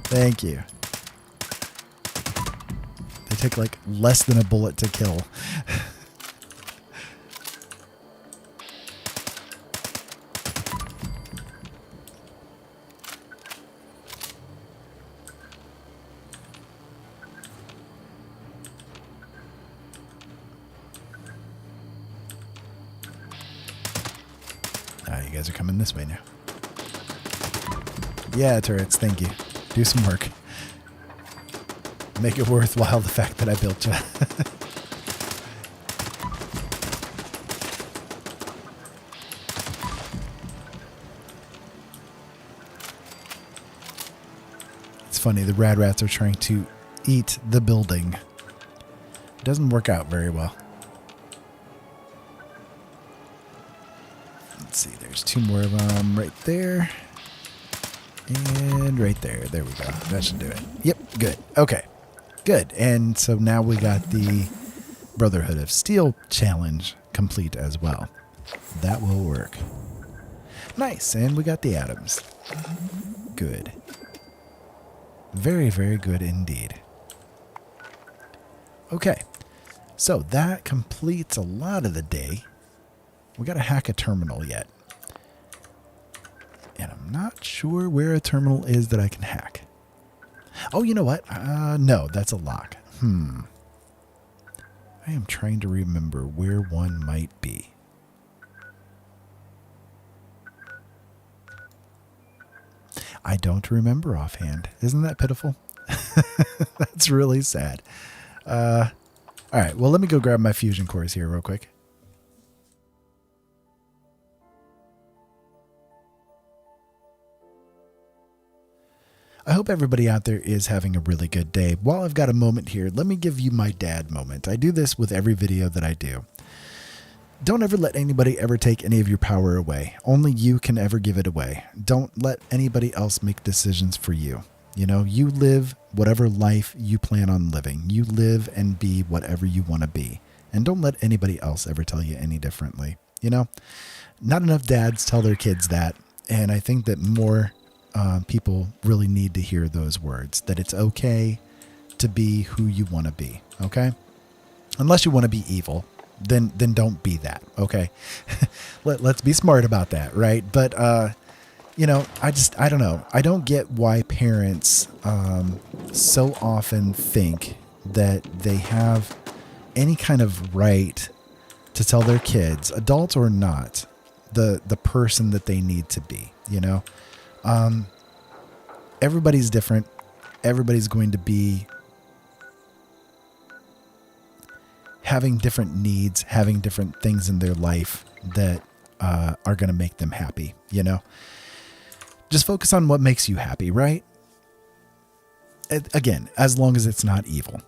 Thank you. They take like less than a bullet to kill. you guys are coming this way now. Yeah, turrets, thank you. Do some work. Make it worthwhile, the fact that I built you. It's funny, the rad rats are trying to eat the building. It doesn't work out very well. Let's see, there's 2 more of them right there. And right there. There we go. That should do it. Yep, good. Okay, good. And so now we got the Brotherhood of Steel challenge complete as well. That will work. Nice, and we got the atoms. Good. Very, very good indeed. Okay, so that completes a lot of the day. We got to hack a terminal yet. And I'm not sure where a terminal is that I can hack. Oh, you know what? No, that's a lock. I am trying to remember where one might be. I don't remember offhand. Isn't that pitiful? That's really sad. All right, well, let me go grab my fusion cores here real quick. I hope everybody out there is having a really good day. While I've got a moment here, let me give you my dad moment. I do this with every video that I do. Don't ever let anybody ever take any of your power away. Only you can ever give it away. Don't let anybody else make decisions for you. You know, you live whatever life you plan on living. You live and be whatever you want to be. And don't let anybody else ever tell you any differently. You know, not enough dads tell their kids that. And I think that more people really need to hear those words, that it's okay to be who you want to be. Okay. Unless you want to be evil, then don't be that. Okay. Let's be smart about that. Right. But, you know, I don't know. I don't get why parents, so often think that they have any kind of right to tell their kids, adult or not, the person that they need to be, you know? Everybody's different. Everybody's going to be having different needs, having different things in their life that are going to make them happy, you know? Just focus on what makes you happy, right? Again, as long as it's not evil.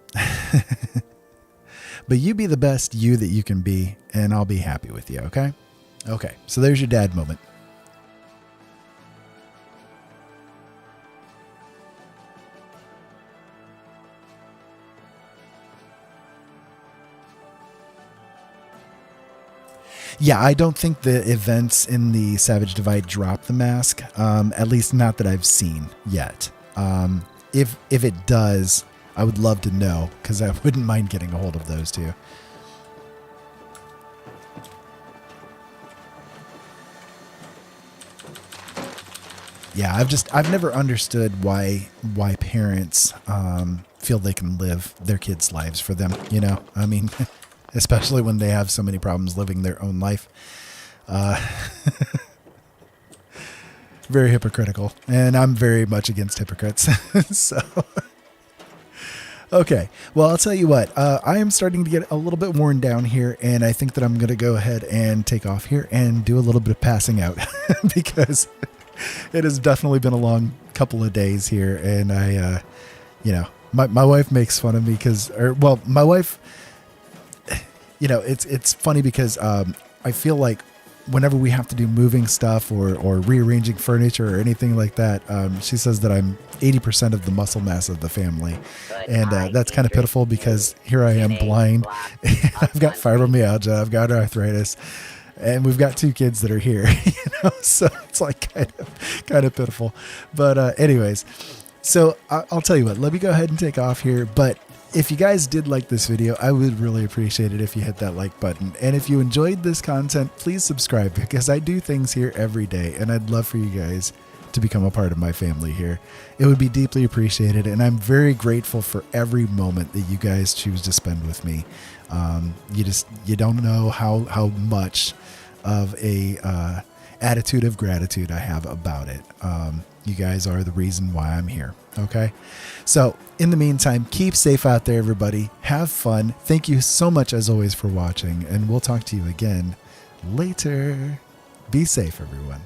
But you be the best you that you can be, and I'll be happy with you, okay? Okay, so there's your dad moment. Yeah, I don't think the events in the Savage Divide drop the mask, at least not that I've seen yet. If it does, I would love to know, because I wouldn't mind getting a hold of those too. Yeah, I've never understood why parents feel they can live their kids' lives for them, you know? I mean, especially when they have so many problems living their own life. Very hypocritical, and I'm very much against hypocrites. So, okay. Well, I'll tell you what, I am starting to get a little bit worn down here, and I think that I'm going to go ahead and take off here and do a little bit of passing out because it has definitely been a long couple of days here. And I, you know, my wife makes fun of me my wife, you know, it's funny because, I feel like whenever we have to do moving stuff or rearranging furniture or anything like that, she says that I'm 80% of the muscle mass of the family. And that's kind of pitiful because here I am blind. I've got fibromyalgia. I've got arthritis. And we've got 2 kids that are here, you know, so it's like kind of pitiful. But anyways, so I'll tell you what, let me go ahead and take off here. But if you guys did like this video, I would really appreciate it if you hit that like button. And if you enjoyed this content, please subscribe because I do things here every day. And I'd love for you guys to become a part of my family here. It would be deeply appreciated. And I'm very grateful for every moment that you guys choose to spend with me. You don't know how much of a attitude of gratitude I have about it. You guys are the reason why I'm here. Okay. So in the meantime, keep safe out there, everybody. Have fun. Thank you so much as always for watching, and we'll talk to you again later. Be safe, everyone.